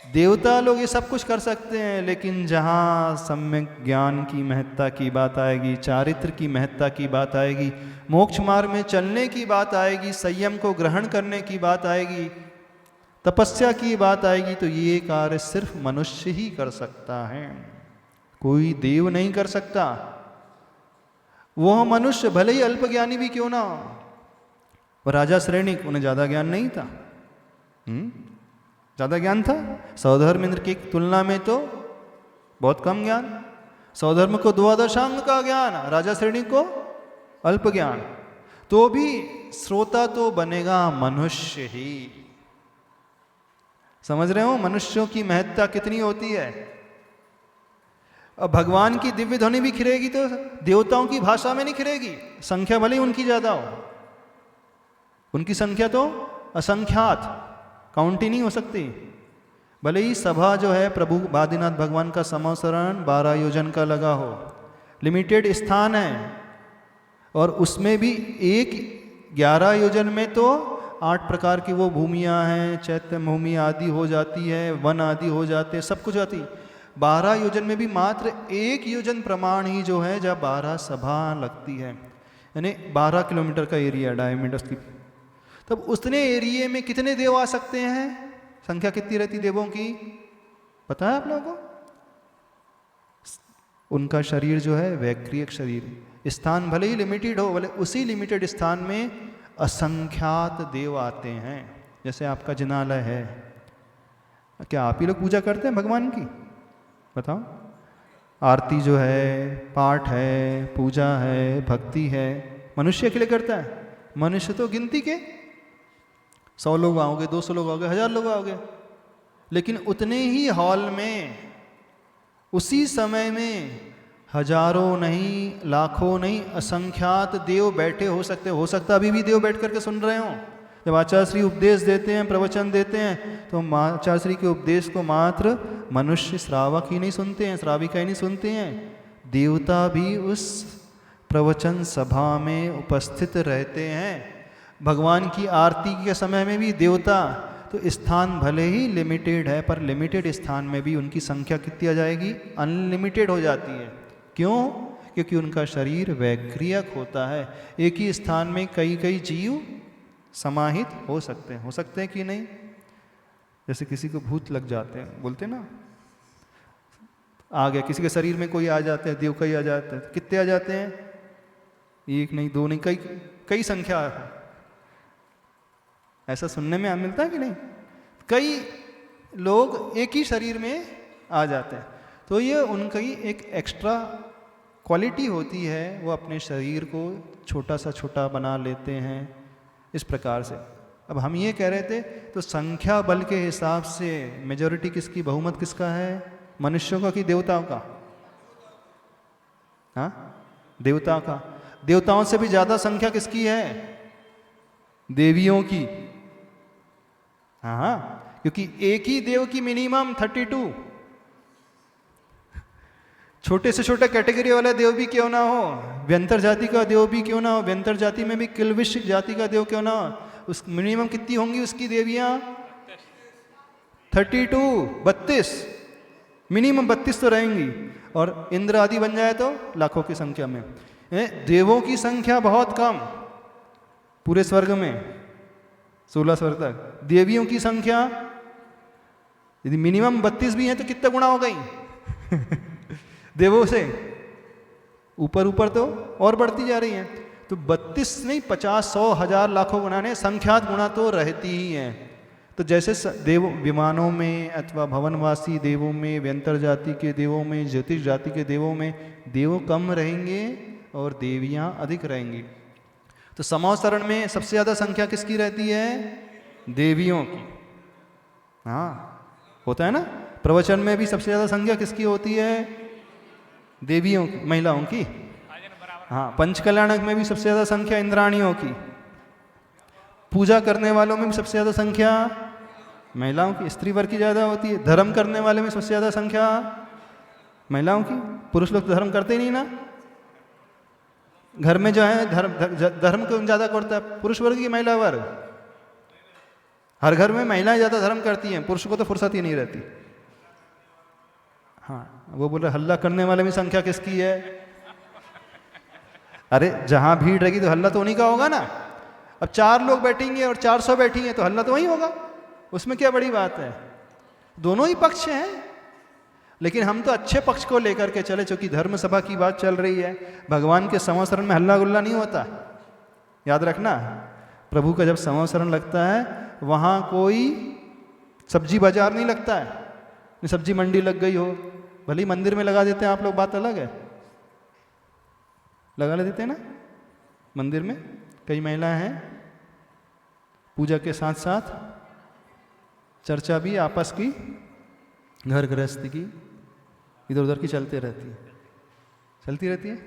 देवता लोग ये सब कुछ कर सकते हैं, लेकिन जहाँ सम्यक ज्ञान की महत्ता की बात आएगी, चारित्र की महत्ता की बात आएगी, मोक्ष मार्ग में चलने की बात आएगी, संयम को ग्रहण करने की बात आएगी, तपस्या की बात आएगी, तो ये कार्य सिर्फ मनुष्य ही कर सकता है, कोई देव नहीं कर सकता। वह मनुष्य भले ही अल्प ज्ञानी भी क्यों ना हो। और राजा श्रेणिक, उन्हें ज़्यादा ज्ञान नहीं था, ज़्यादा ज्ञान था सौधर्म इंद्र की तुलना में तो बहुत कम ज्ञान। सौधर्म को द्वादशांग का ज्ञान, राजा श्रेणी को अल्प ज्ञान। तो भी श्रोता तो बनेगा मनुष्य ही। समझ रहे हो मनुष्यों की महत्ता कितनी होती है? अब भगवान की दिव्य ध्वनि भी खिलेगी तो देवताओं की भाषा में नहीं खिलेगी। संख्या भले ही उनकी ज़्यादा हो, उनकी संख्या तो असंख्यात, काउंट ही नहीं हो सकती। भले ही सभा जो है प्रभु बादीनाथ भगवान का समवसरण 12 योजन का लगा हो, लिमिटेड स्थान है, और उसमें भी 11 योजन में तो 8 प्रकार की वो भूमियाँ हैं, चैत्य भूमि आदि हो जाती है, वन आदि हो जाते हैं, सब कुछ आती। 12 योजन में भी मात्र 1 योजन प्रमाण ही जो है जब 12 सभा लगती है, यानी 12 किलोमीटर का एरिया डायमीटर उसकी। तब उतने एरिए में कितने देव आ सकते हैं? संख्या कितनी रहती देवों की पता है आप लोगों को? उनका शरीर जो है वैक्रियक शरीर, स्थान भले ही लिमिटेड हो, भले उसी लिमिटेड स्थान में असंख्यात देव आते हैं। जैसे आपका जिनालय है, क्या आप ही लोग पूजा करते हैं भगवान की? बताओ। आरती जो है, पाठ है, पूजा है, भक्ति है, मनुष्य के लिए करता है? मनुष्य तो गिनती के 100 लोग आओगे, 200 लोग आओगे, 1000 लोग आओगे, लेकिन उतने ही हॉल में उसी समय में हजारों नहीं, लाखों नहीं, असंख्यात देव बैठे हो सकते। हो सकता अभी भी देव बैठ करके सुन रहे हो। जब आचार्य श्री उपदेश देते हैं, प्रवचन देते हैं, तो आचार्य श्री के उपदेश को मात्र मनुष्य श्रावक ही नहीं सुनते हैं, श्राविका ही नहीं सुनते हैं, देवता भी उस प्रवचन सभा में उपस्थित रहते हैं। भगवान की आरती के समय में भी देवता, तो स्थान भले ही लिमिटेड है, पर लिमिटेड स्थान में भी उनकी संख्या कितनी आ जाएगी? अनलिमिटेड हो जाती है। क्यों? क्योंकि उनका शरीर वैक्रियक होता है। एक ही स्थान में कई कई जीव समाहित हो सकते हैं कि नहीं? जैसे किसी को भूत लग जाते हैं, बोलते ना, आ गया किसी के शरीर में, कोई आ जाते हैं, देव कई आ जाते हैं। कितने आ जाते हैं? एक नहीं, दो नहीं, कई संख्या है। ऐसा सुनने में मिलता है कि नहीं? कई लोग एक ही शरीर में आ जाते हैं। तो ये उनकी एक एक्स्ट्रा क्वालिटी होती है, वो अपने शरीर को छोटा सा छोटा बना लेते हैं इस प्रकार से। अब हम ये कह रहे थे, तो संख्या बल के हिसाब से मेजॉरिटी किसकी, बहुमत किसका है? मनुष्यों का कि देवताओं का? हाँ, देवताओं का। देवताओं से भी ज्यादा संख्या किसकी है? देवियों की। हाँ, क्योंकि एक ही देव की मिनिमम 32, छोटे से छोटे कैटेगरी वाला देव भी क्यों ना हो, व्यंतर जाति का देव भी क्यों ना हो, व्यंतर जाति में भी किल्विश जाति का देव क्यों ना हो, उस मिनिमम कितनी होंगी उसकी देवियां? 32 मिनिमम 32 तो रहेंगी। और इंद्र आदि बन जाए तो लाखों की संख्या में। देवों की संख्या बहुत कम पूरे स्वर्ग में, 16 स्वर्ग तक। देवियों की संख्या यदि मिनिमम 32 भी है तो कितना गुणा हो गई देवों से ऊपर तो और बढ़ती जा रही है। तो 32 नहीं, 50, 100, 1000, लाखों गुणा ने संख्यात गुणा तो रहती ही है। तो जैसे देव विमानों में अथवा भवनवासी देवों में, व्यंतर जाति के देवों में, ज्योतिष जाति के देवों में देव कम रहेंगे और देवियां अधिक रहेंगी। तो समावसरण में सबसे ज्यादा संख्या किसकी रहती है? देवियों की। हाँ, होता है ना। प्रवचन में भी सबसे ज्यादा संख्या किसकी होती है? देवियों की, महिलाओं की। हाँ, पंचकल्याणक में भी सबसे ज्यादा संख्या इंद्राणियों की। पूजा करने वालों में भी सबसे ज्यादा संख्या महिलाओं की, स्त्री वर्ग की ज्यादा होती है। धर्म करने वाले में सबसे ज्यादा संख्या महिलाओं की। पुरुष लोग तो धर्म करते ही नहीं ना। घर में जो है धर्म कौन ज्यादा करता है? पुरुष वर्ग की महिला वर्ग। हर घर में महिलाएं ज्यादा धर्म करती हैं, पुरुष को तो फुर्सत ही नहीं रहती। हाँ, वो बोल रहे हल्ला करने वाले में संख्या किसकी है? अरे जहां भीड़ रहेगी तो हल्ला तो उन्हीं का होगा ना। अब 4 लोग बैठेंगे और 400 बैठेंगे तो हल्ला तो वही होगा। उसमें क्या बड़ी बात है? दोनों ही पक्ष हैं, लेकिन हम तो अच्छे पक्ष को लेकर के चले, क्योंकि धर्म सभा की बात चल रही है। भगवान के समावसरण में हल्ला गुल्ला नहीं होता, याद रखना। प्रभु का जब समावसरण लगता है वहां कोई सब्जी बाजार नहीं लगता है। सब्जी मंडी लग गई हो, भले ही मंदिर में लगा देते हैं आप लोग, बात अलग है, लगा देते हैं ना मंदिर में। कई महिलाएं हैं, पूजा के साथ साथ चर्चा भी आपस की, घर गृहस्थी की, इधर उधर की चलती रहती है।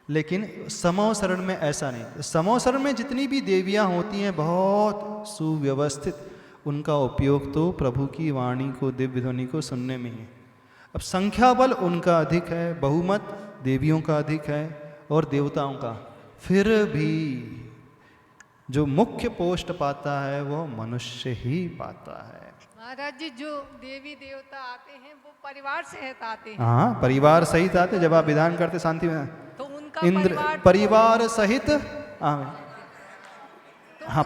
लेकिन समावसरण में ऐसा नहीं। समावसरण में जितनी भी देवियां होती हैं बहुत सुव्यवस्थित, उनका उपयोग तो प्रभु की वाणी को, दिव्य ध्वनि को सुनने में ही। अब संख्या बल उनका अधिक है, बहुमत देवियों का अधिक है और देवताओं का। फिर भी जो मुख्य पोस्ट पाता है वो मनुष्य ही पाता है। महाराज जी, जो देवी देवता आते हैं वो परिवार सहित आते हैं। हाँ, परिवार सहित आते। जब आप विधान करते शांति में, तो उनका इंद्र परिवार सहित। हाँ,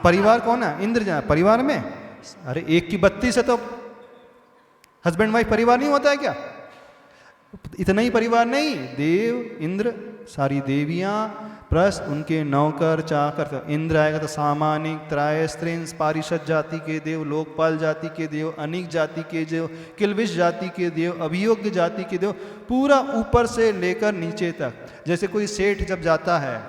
परिवार कौन है? इंद्र जा परिवार में। अरे 1 की 32 है तो हस्बैंड वाइफ परिवार नहीं होता है क्या? इतना ही परिवार नहीं, देव इंद्र सारी देवियां प्लस उनके नौकर चाकर। इंद्र आएगा तो सामानिक, त्राय, स्त्रींस, पारिषद जाति के देव, लोकपाल जाति के देव, अनिक जाति के देव, किल्विश जाति के देव, अभियोग्य जाति के देव, पूरा ऊपर से लेकर नीचे तक। जैसे कोई सेठ जब जाता है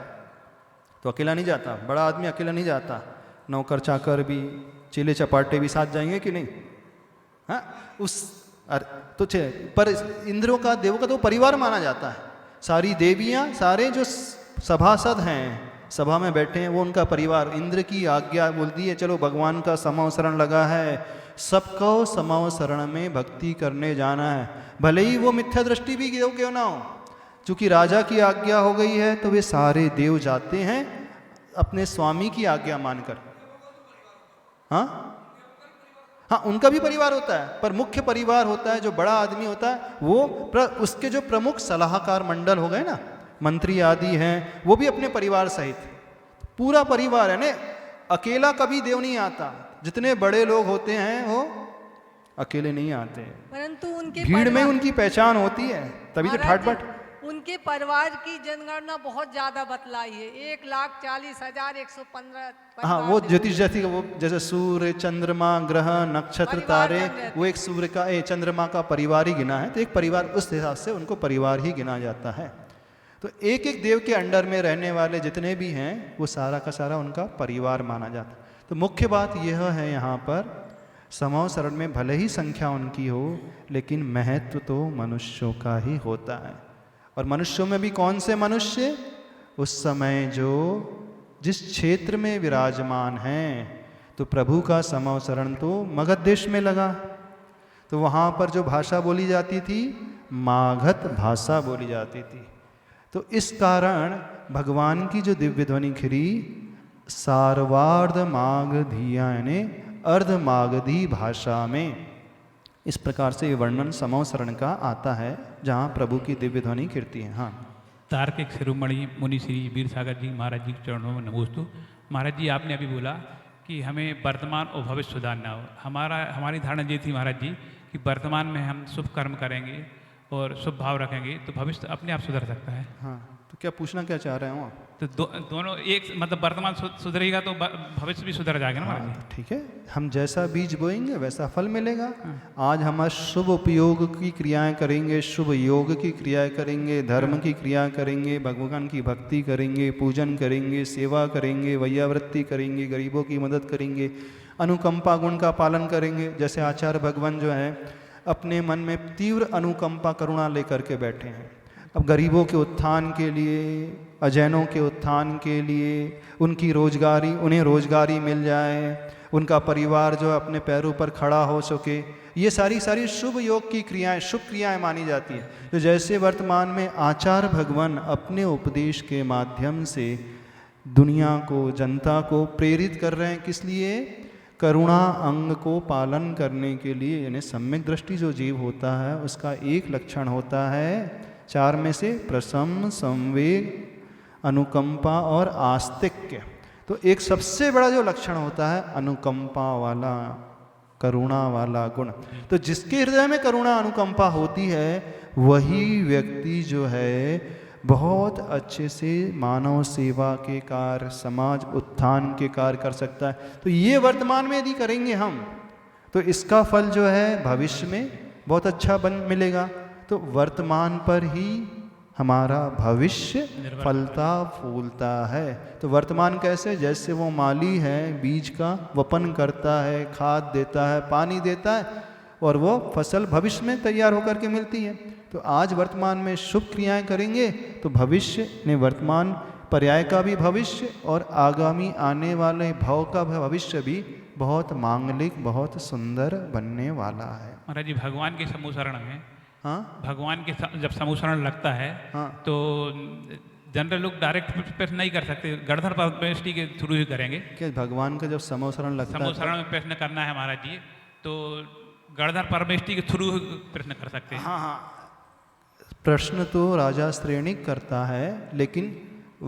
तो अकेला नहीं जाता, बड़ा आदमी अकेला नहीं जाता, नौकर चाकर भी, चेले चपाटे भी साथ जाएंगे कि नहीं? हाँ, तो पर इंद्रों का, देवों का तो परिवार माना जाता है। सारी देवियां, सारे जो सभासद हैं, सभा में बैठे हैं, वो उनका परिवार। इंद्र की आज्ञा बोलती है चलो भगवान का समावसरण लगा है, सबको समावसरण में भक्ति करने जाना है। भले ही वो मिथ्या दृष्टि भी क्यों ना हो, चूंकि राजा की आज्ञा हो गई है तो वे सारे देव जाते हैं अपने स्वामी की आज्ञा मानकर। हाँ हाँ, उनका भी परिवार होता है, पर मुख्य परिवार होता है जो बड़ा आदमी होता है वो उसके जो प्रमुख सलाहकार मंडल हो गए ना, मंत्री आदि हैं, वो भी अपने परिवार सहित पूरा परिवार है ना। अकेला कभी देव नहीं आता, जितने बड़े लोग होते हैं वो अकेले नहीं आते, परंतु उनके भीड़ में परिवार- उनकी पहचान होती है, तभी तो ठाट बाट। उनके परिवार की जनगणना बहुत ज्यादा बतलाई है, 1,40,115। हाँ, वो ज्योतिष जैसी वो जैसे सूर्य, चंद्रमा, ग्रह, नक्षत्र, परिवार तारे, बन रहते वो एक सूर्य का चंद्रमा का परिवार ही गिना है, तो एक परिवार उस हिसाब से उनको परिवार ही गिना जाता है। तो एक एक देव के अंडर में रहने वाले जितने भी हैं वो सारा का सारा उनका परिवार माना जाता है। तो मुख्य बात यह है यहाँ पर, समूह शरण में भले ही संख्या उनकी हो लेकिन महत्व तो मनुष्यों का ही होता है। और मनुष्यों में भी कौन से मनुष्य? उस समय जो जिस क्षेत्र में विराजमान हैं। तो प्रभु का समूह शरण तो मगध देश में लगा, तो वहाँ पर जो भाषा बोली जाती थी मागध भाषा बोली जाती थी। तो इस कारण भगवान की जो दिव्य ध्वनि खिरी सार्वार्ध मागधिया यानी अर्ध मागधी भाषा में, इस प्रकार से ये वर्णन समूह शरण का आता है जहाँ प्रभु की दिव्य ध्वनि खिरती है। हाँ, तार्किक शिरोमणि मुनि श्री वीर सागर जी महाराज जी के चरणों में नमोस्तु। महाराज जी, आपने अभी बोला कि हमें वर्तमान और भविष्य सुधारना हो। हमारी धारणा ये थी महाराज जी कि वर्तमान में हम शुभ कर्म करेंगे और शुभ भाव रखेंगे तो भविष्य अपने आप सुधर सकता है। हाँ, तो क्या पूछना क्या चाह रहे हो आप? तो दोनों एक मतलब वर्तमान सुधरेगा तो भविष्य भी सुधर जाएगा ना महाराज जी। हाँ, ठीक है, हम जैसा बीज बोएंगे वैसा फल मिलेगा। आज हम शुभ उपयोग की क्रियाएं करेंगे, शुभ योग की क्रियाएं करेंगे, धर्म की क्रिया करेंगे, भगवान की भक्ति करेंगे, पूजन करेंगे, सेवा करेंगे, वैयावृत्ति करेंगे, गरीबों की मदद करेंगे, अनुकंपा गुण का पालन करेंगे। जैसे आचार्य भगवान जो है अपने मन में तीव्र अनुकंपा करुणा लेकर के बैठे हैं। अब गरीबों के उत्थान के लिए, अजैनों के उत्थान के लिए, उनकी रोजगारी, उन्हें रोजगारी मिल जाए, उनका परिवार जो अपने पैरों पर खड़ा हो सके, ये सारी शुभ योग की क्रियाएं, शुभ क्रियाएं मानी जाती हैं। तो जैसे वर्तमान में आचार्य भगवान अपने उपदेश के माध्यम से दुनिया को, जनता को प्रेरित कर रहे हैं, किस लिए? करुणा अंग को पालन करने के लिए। यानी सम्यक दृष्टि जो जीव होता है उसका एक लक्षण होता है 4 में से प्रसम, संवेग, अनुकंपा और आस्तिक्य। तो एक सबसे बड़ा जो लक्षण होता है अनुकंपा वाला, करुणा वाला गुण। तो जिसके हृदय में करुणा अनुकंपा होती है वही व्यक्ति जो है बहुत अच्छे से मानव सेवा के कार्य, समाज उत्थान के कार्य कर सकता है। तो ये वर्तमान में यदि करेंगे हम तो इसका फल जो है भविष्य में बहुत अच्छा मिलेगा। तो वर्तमान पर ही हमारा भविष्य फलता फूलता है। तो वर्तमान कैसे? जैसे वो माली है, बीज का वपन करता है, खाद देता है, पानी देता है और वो फसल भविष्य में तैयार होकर के मिलती है। तो आज वर्तमान में शुभ क्रियाएं करेंगे तो भविष्य ने वर्तमान पर्याय का भी भविष्य और आगामी आने वाले भाव का भविष्य भी बहुत मांगलिक, बहुत सुंदर बनने वाला है। महाराज जी, भगवान के समूह शरण में, हाँ, भगवान के जब समूह शरण लगता है हाँ, तो जनरल लोग डायरेक्ट प्रश्न नहीं कर सकते, गणधर परमेष्टि के थ्रू ही करेंगे। क्या भगवान का जब समूह शरण लगता समूह है शरण में प्रश्न करना है महाराज जी तो गणधर परमेष्टि के थ्रू प्रश्न कर सकते हैं। हाँ हाँ, प्रश्न तो राजा श्रेणिक करता है लेकिन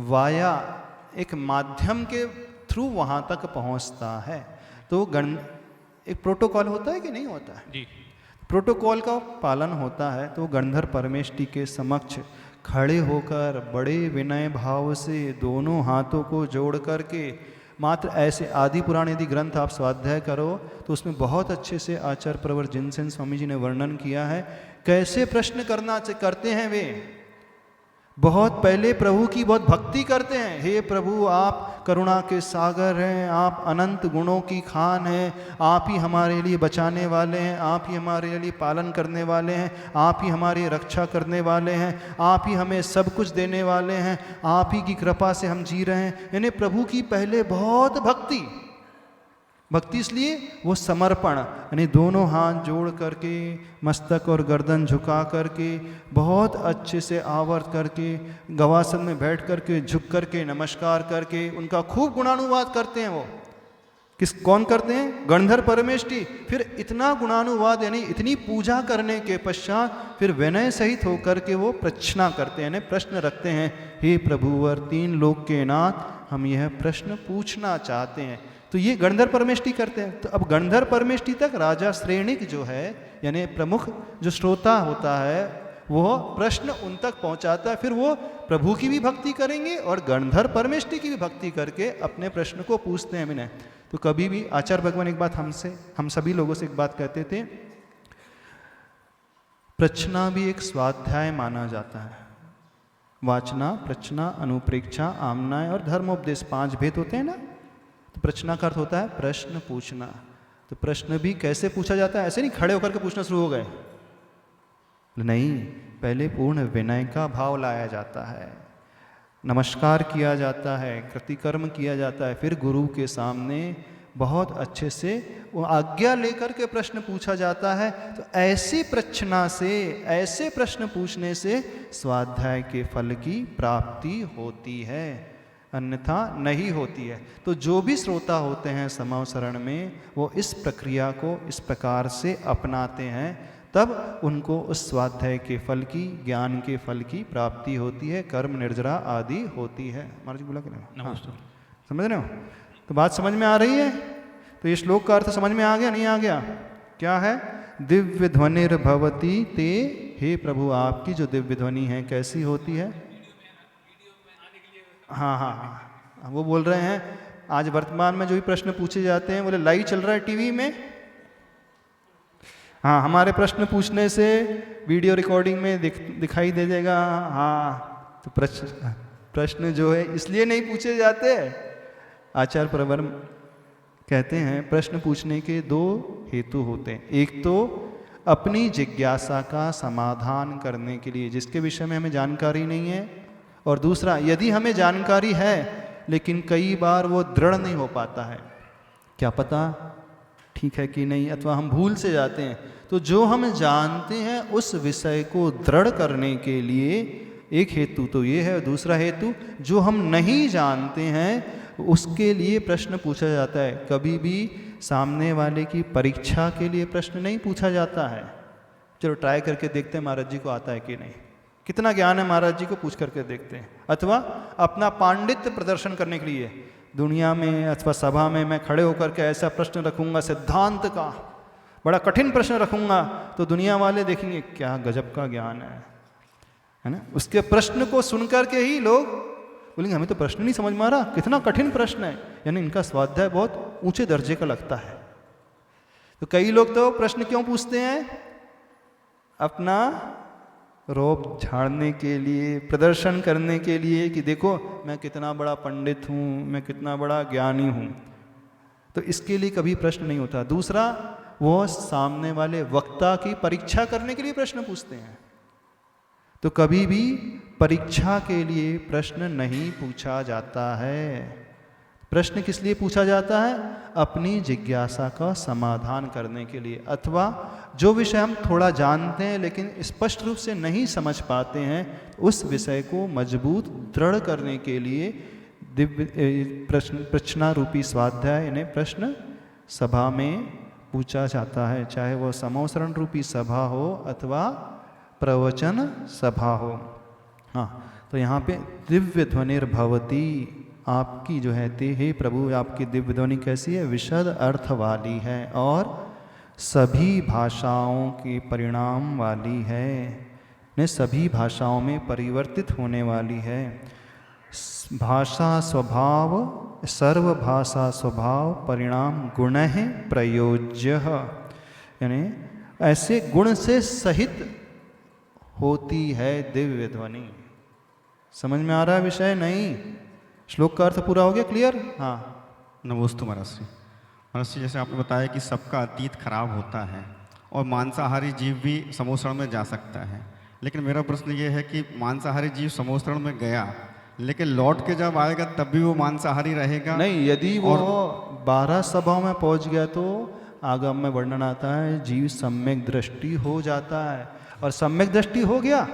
वाया एक माध्यम के थ्रू वहाँ तक पहुँचता है। तो एक प्रोटोकॉल होता है कि नहीं होता है? जी, प्रोटोकॉल का पालन होता है। तो गणधर परमेष्टि के समक्ष खड़े होकर बड़े विनय भाव से दोनों हाथों को जोड़ करके, मात्र ऐसे आदि पुराण यदि ग्रंथ आप स्वाध्याय करो तो उसमें बहुत अच्छे से आचार्य प्रवर जिनसेन स्वामी जी ने वर्णन किया है कैसे प्रश्न करते हैं। वे बहुत पहले प्रभु की बहुत भक्ति करते हैं। हे प्रभु, आप करुणा के सागर हैं, आप अनंत गुणों की खान हैं, आप ही हमारे लिए बचाने वाले हैं, आप ही हमारे लिए पालन करने वाले हैं, आप ही हमारी रक्षा करने वाले हैं, आप ही हमें सब कुछ देने वाले हैं, आप ही की कृपा से हम जी रहे हैं। यानी प्रभु की पहले बहुत भक्ति, भक्ति इसलिए वो समर्पण, यानी दोनों हाथ जोड़ करके, मस्तक और गर्दन झुका करके, बहुत अच्छे से आवर्त करके, गवासन में बैठ करके, झुक करके, नमस्कार करके उनका खूब गुणानुवाद करते हैं। वो कौन करते हैं? गणधर परमेष्टि। फिर इतना गुणानुवाद यानी इतनी पूजा करने के पश्चात फिर विनय सहित होकर के वो प्रश्ना करते हैं, यानी प्रश्न रखते हैं, हे प्रभुवर तीन लोक के नाथ, हम यह प्रश्न पूछना चाहते हैं। तो ये गणधर परमेष्टि करते हैं। तो अब गणधर परमेष्टि तक राजा श्रेणिक जो है, यानी प्रमुख जो श्रोता होता है, वो प्रश्न उन तक पहुंचाता है। फिर वो प्रभु की भी भक्ति करेंगे और गणधर परमेष्टि की भी भक्ति करके अपने प्रश्न को पूछते हैं विनय। तो कभी भी आचार्य भगवान एक बात हम सभी लोगों से एक बात कहते थे, प्रश्ना भी एक स्वाध्याय माना जाता है। वाचना, प्रश्ना, अनुप्रेक्षा, आमनाय और धर्मोपदेश 5 भेद होते हैं ना। तो प्रश्ना का अर्थ होता है प्रश्न पूछना। तो प्रश्न भी कैसे पूछा जाता है? ऐसे नहीं खड़े होकर के पूछना शुरू हो गए, नहीं, पहले पूर्ण विनय का भाव लाया जाता है, नमस्कार किया जाता है, कृतिकर्म किया जाता है, फिर गुरु के सामने बहुत अच्छे से वो आज्ञा लेकर के प्रश्न पूछा जाता है। तो ऐसी प्रश्ना से, ऐसे प्रश्न पूछने से स्वाध्याय के फल की प्राप्ति होती है, अन्यथा नहीं होती है। तो जो भी श्रोता होते हैं समव शरण में, वो इस प्रक्रिया को इस प्रकार से अपनाते हैं, तब उनको उस स्वाध्याय के फल की, ज्ञान के फल की प्राप्ति होती है, कर्म निर्जरा आदि होती है। महाराज जी बोला कि नहीं? हाँ, समझ रहे हो? तो बात समझ में आ रही है? तो ये श्लोक का अर्थ समझ में आ गया, नहीं आ गया? क्या है? दिव्य ध्वनिर्भवती ते, हे प्रभु आपकी जो दिव्य ध्वनि है कैसी होती है? हाँ हाँ हाँ, वो बोल रहे हैं आज वर्तमान में जो भी प्रश्न पूछे जाते हैं, बोले लाइव चल रहा है टीवी में। हाँ, हमारे प्रश्न पूछने से वीडियो रिकॉर्डिंग में दिखाई दे जाएगा। हाँ, तो प्रश्न जो है इसलिए नहीं पूछे जाते। आचार्य प्रवर कहते हैं प्रश्न पूछने के 2 हेतु होते हैं। एक तो अपनी जिज्ञासा का समाधान करने के लिए, जिसके विषय में हमें जानकारी नहीं है, और दूसरा यदि हमें जानकारी है लेकिन कई बार वो दृढ़ नहीं हो पाता है, क्या पता ठीक है कि नहीं, अथवा हम भूल से जाते हैं, तो जो हम जानते हैं उस विषय को दृढ़ करने के लिए एक हेतु तो ये है। दूसरा हेतु, जो हम नहीं जानते हैं उसके लिए प्रश्न पूछा जाता है। कभी भी सामने वाले की परीक्षा के लिए प्रश्न नहीं पूछा जाता है, चलो ट्राई करके देखते हैं महाराज जी को आता है कि नहीं, कितना ज्ञान है महाराज जी को पूछ करके देखते हैं। अथवा अपना पांडित्य प्रदर्शन करने के लिए दुनिया में अथवा सभा में मैं खड़े होकर के ऐसा प्रश्न रखूंगा, सिद्धांत का बड़ा कठिन प्रश्न रखूंगा, तो दुनिया वाले देखेंगे क्या गजब का ज्ञान है ना। उसके प्रश्न को सुनकर के ही लोग बोलेंगे हमें तो प्रश्न नहीं समझ में आ रहा, कितना कठिन प्रश्न है, यानी इनका स्वाध्याय बहुत ऊंचे दर्जे का लगता है। तो कई लोग तो प्रश्न क्यों पूछते हैं? अपना रोब झाड़ने के लिए, प्रदर्शन करने के लिए कि देखो मैं कितना बड़ा पंडित हूँ, मैं कितना बड़ा ज्ञानी हूँ। तो इसके लिए कभी प्रश्न नहीं होता। दूसरा, वो सामने वाले वक्ता की परीक्षा करने के लिए प्रश्न पूछते हैं। तो कभी भी परीक्षा के लिए प्रश्न नहीं पूछा जाता है। प्रश्न किस लिए पूछा जाता है? अपनी जिज्ञासा का समाधान करने के लिए, अथवा जो विषय हम थोड़ा जानते हैं लेकिन स्पष्ट रूप से नहीं समझ पाते हैं, उस विषय को मजबूत दृढ़ करने के लिए दिव्य प्रश्ना रूपी स्वाध्याय, यानी प्रश्न सभा में पूछा जाता है, चाहे वह समोसरण रूपी सभा हो अथवा प्रवचन सभा हो। हाँ, तो यहाँ पे दिव्य ध्वनिर्भवती, आपकी जो है ते, हे प्रभु आपकी दिव्य ध्वनि कैसी है? विशद अर्थ वाली है और सभी भाषाओं के परिणाम वाली है, ने सभी भाषाओं में परिवर्तित होने वाली है। भाषा स्वभाव, सर्व भाषा स्वभाव परिणाम गुण है प्रयोज्य, यानी ऐसे गुण से सहित होती है दिव्य ध्वनि। समझ में आ रहा है विषय? नहीं, श्लोक का अर्थ पूरा हो गया, क्लियर? हाँ, नमोस्तु महाराज जी। महाराज जी, जैसे आपने बताया कि सबका अतीत खराब होता है और मांसाहारी जीव भी समोसरण में जा सकता है, लेकिन मेरा प्रश्न ये है कि मांसाहारी जीव समोसरण में गया लेकिन लौट के जब आएगा तब भी वो मांसाहारी रहेगा? नहीं, यदि वो 12 सभाओं में पहुंच गया तो आगम में वर्णन आता है जीव सम्यक दृष्टि हो जाता है, और सम्यक दृष्टि हो गया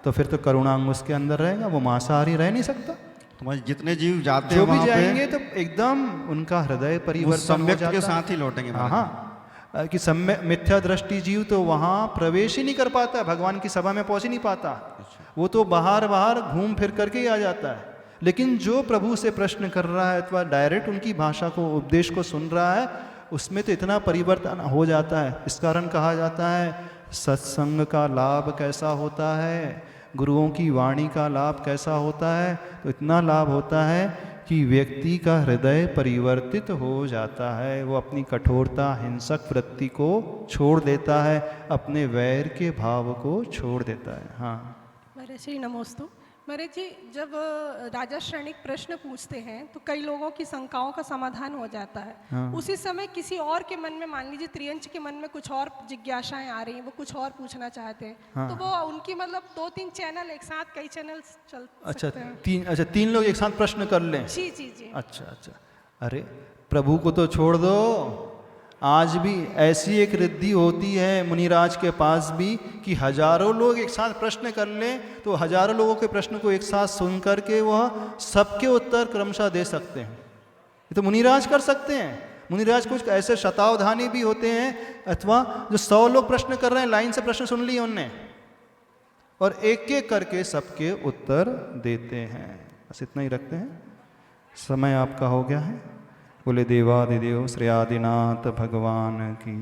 तो फिर तो करुणांग उसके अंदर रहेगा, वो मांसाहारी रह नहीं सकता। तो जितने जीव जाते जो हैं भी वहाँ पे जाएंगे तो एकदम उनका हृदय वो परिवर्तन हो सम्यक जाता के है। साथ ही लौटेंगे हाँ महाराज। हाँ, कि सम्य मिथ्या दृष्टि जीव तो वहाँ प्रवेश ही नहीं कर पाता है, भगवान की सभा में पहुँच ही नहीं पाता, वो तो बाहर बाहर घूम फिर करके ही आ जाता है। लेकिन जो प्रभु से प्रश्न कर रहा है अथवा डायरेक्ट उनकी भाषा को उपदेश को सुन रहा है, उसमें तो इतना परिवर्तन हो जाता है। इस कारण कहा जाता है सत्संग का लाभ कैसा होता है, गुरुओं की वाणी का लाभ कैसा होता है, तो इतना लाभ होता है कि व्यक्ति का हृदय परिवर्तित हो जाता है, वो अपनी कठोरता हिंसक वृत्ति को छोड़ देता है, अपने वैर के भाव को छोड़ देता है। हाँ महाराज श्री नमोस्तु। महाराज जी, जब राजा श्रेणिक प्रश्न पूछते हैं तो कई लोगों की शंकाओं का समाधान हो जाता है। हाँ। उसी समय किसी और के मन में, मान लीजिए त्रियंच के मन में कुछ और जिज्ञासाएं आ रही हैं, वो कुछ और पूछना चाहते हैं, हाँ। तो वो उनकी मतलब 2-3 चैनल एक साथ, कई चैनल चल अच्छा, सकते हैं। तीन लोग एक साथ प्रश्न कर लें। जी जी जी। अच्छा अच्छा, अरे प्रभु को तो छोड़ दो, आज भी ऐसी एक रिद्धि होती है मुनिराज के पास भी कि हजारों लोग एक साथ प्रश्न कर लें तो हजारों लोगों के प्रश्न को एक साथ सुन करके वह सबके उत्तर क्रमशः दे सकते हैं। ये तो मुनिराज कर सकते हैं। मुनिराज कुछ ऐसे शतावधानी भी होते हैं, अथवा जो 100 लोग प्रश्न कर रहे हैं, लाइन से प्रश्न सुन लिए उनने, और एक एक करके सबके उत्तर देते हैं। बस इतना ही रखते हैं। समय आपका हो गया है। बोले देवादिदेव श्री आदिनाथ भगवान की।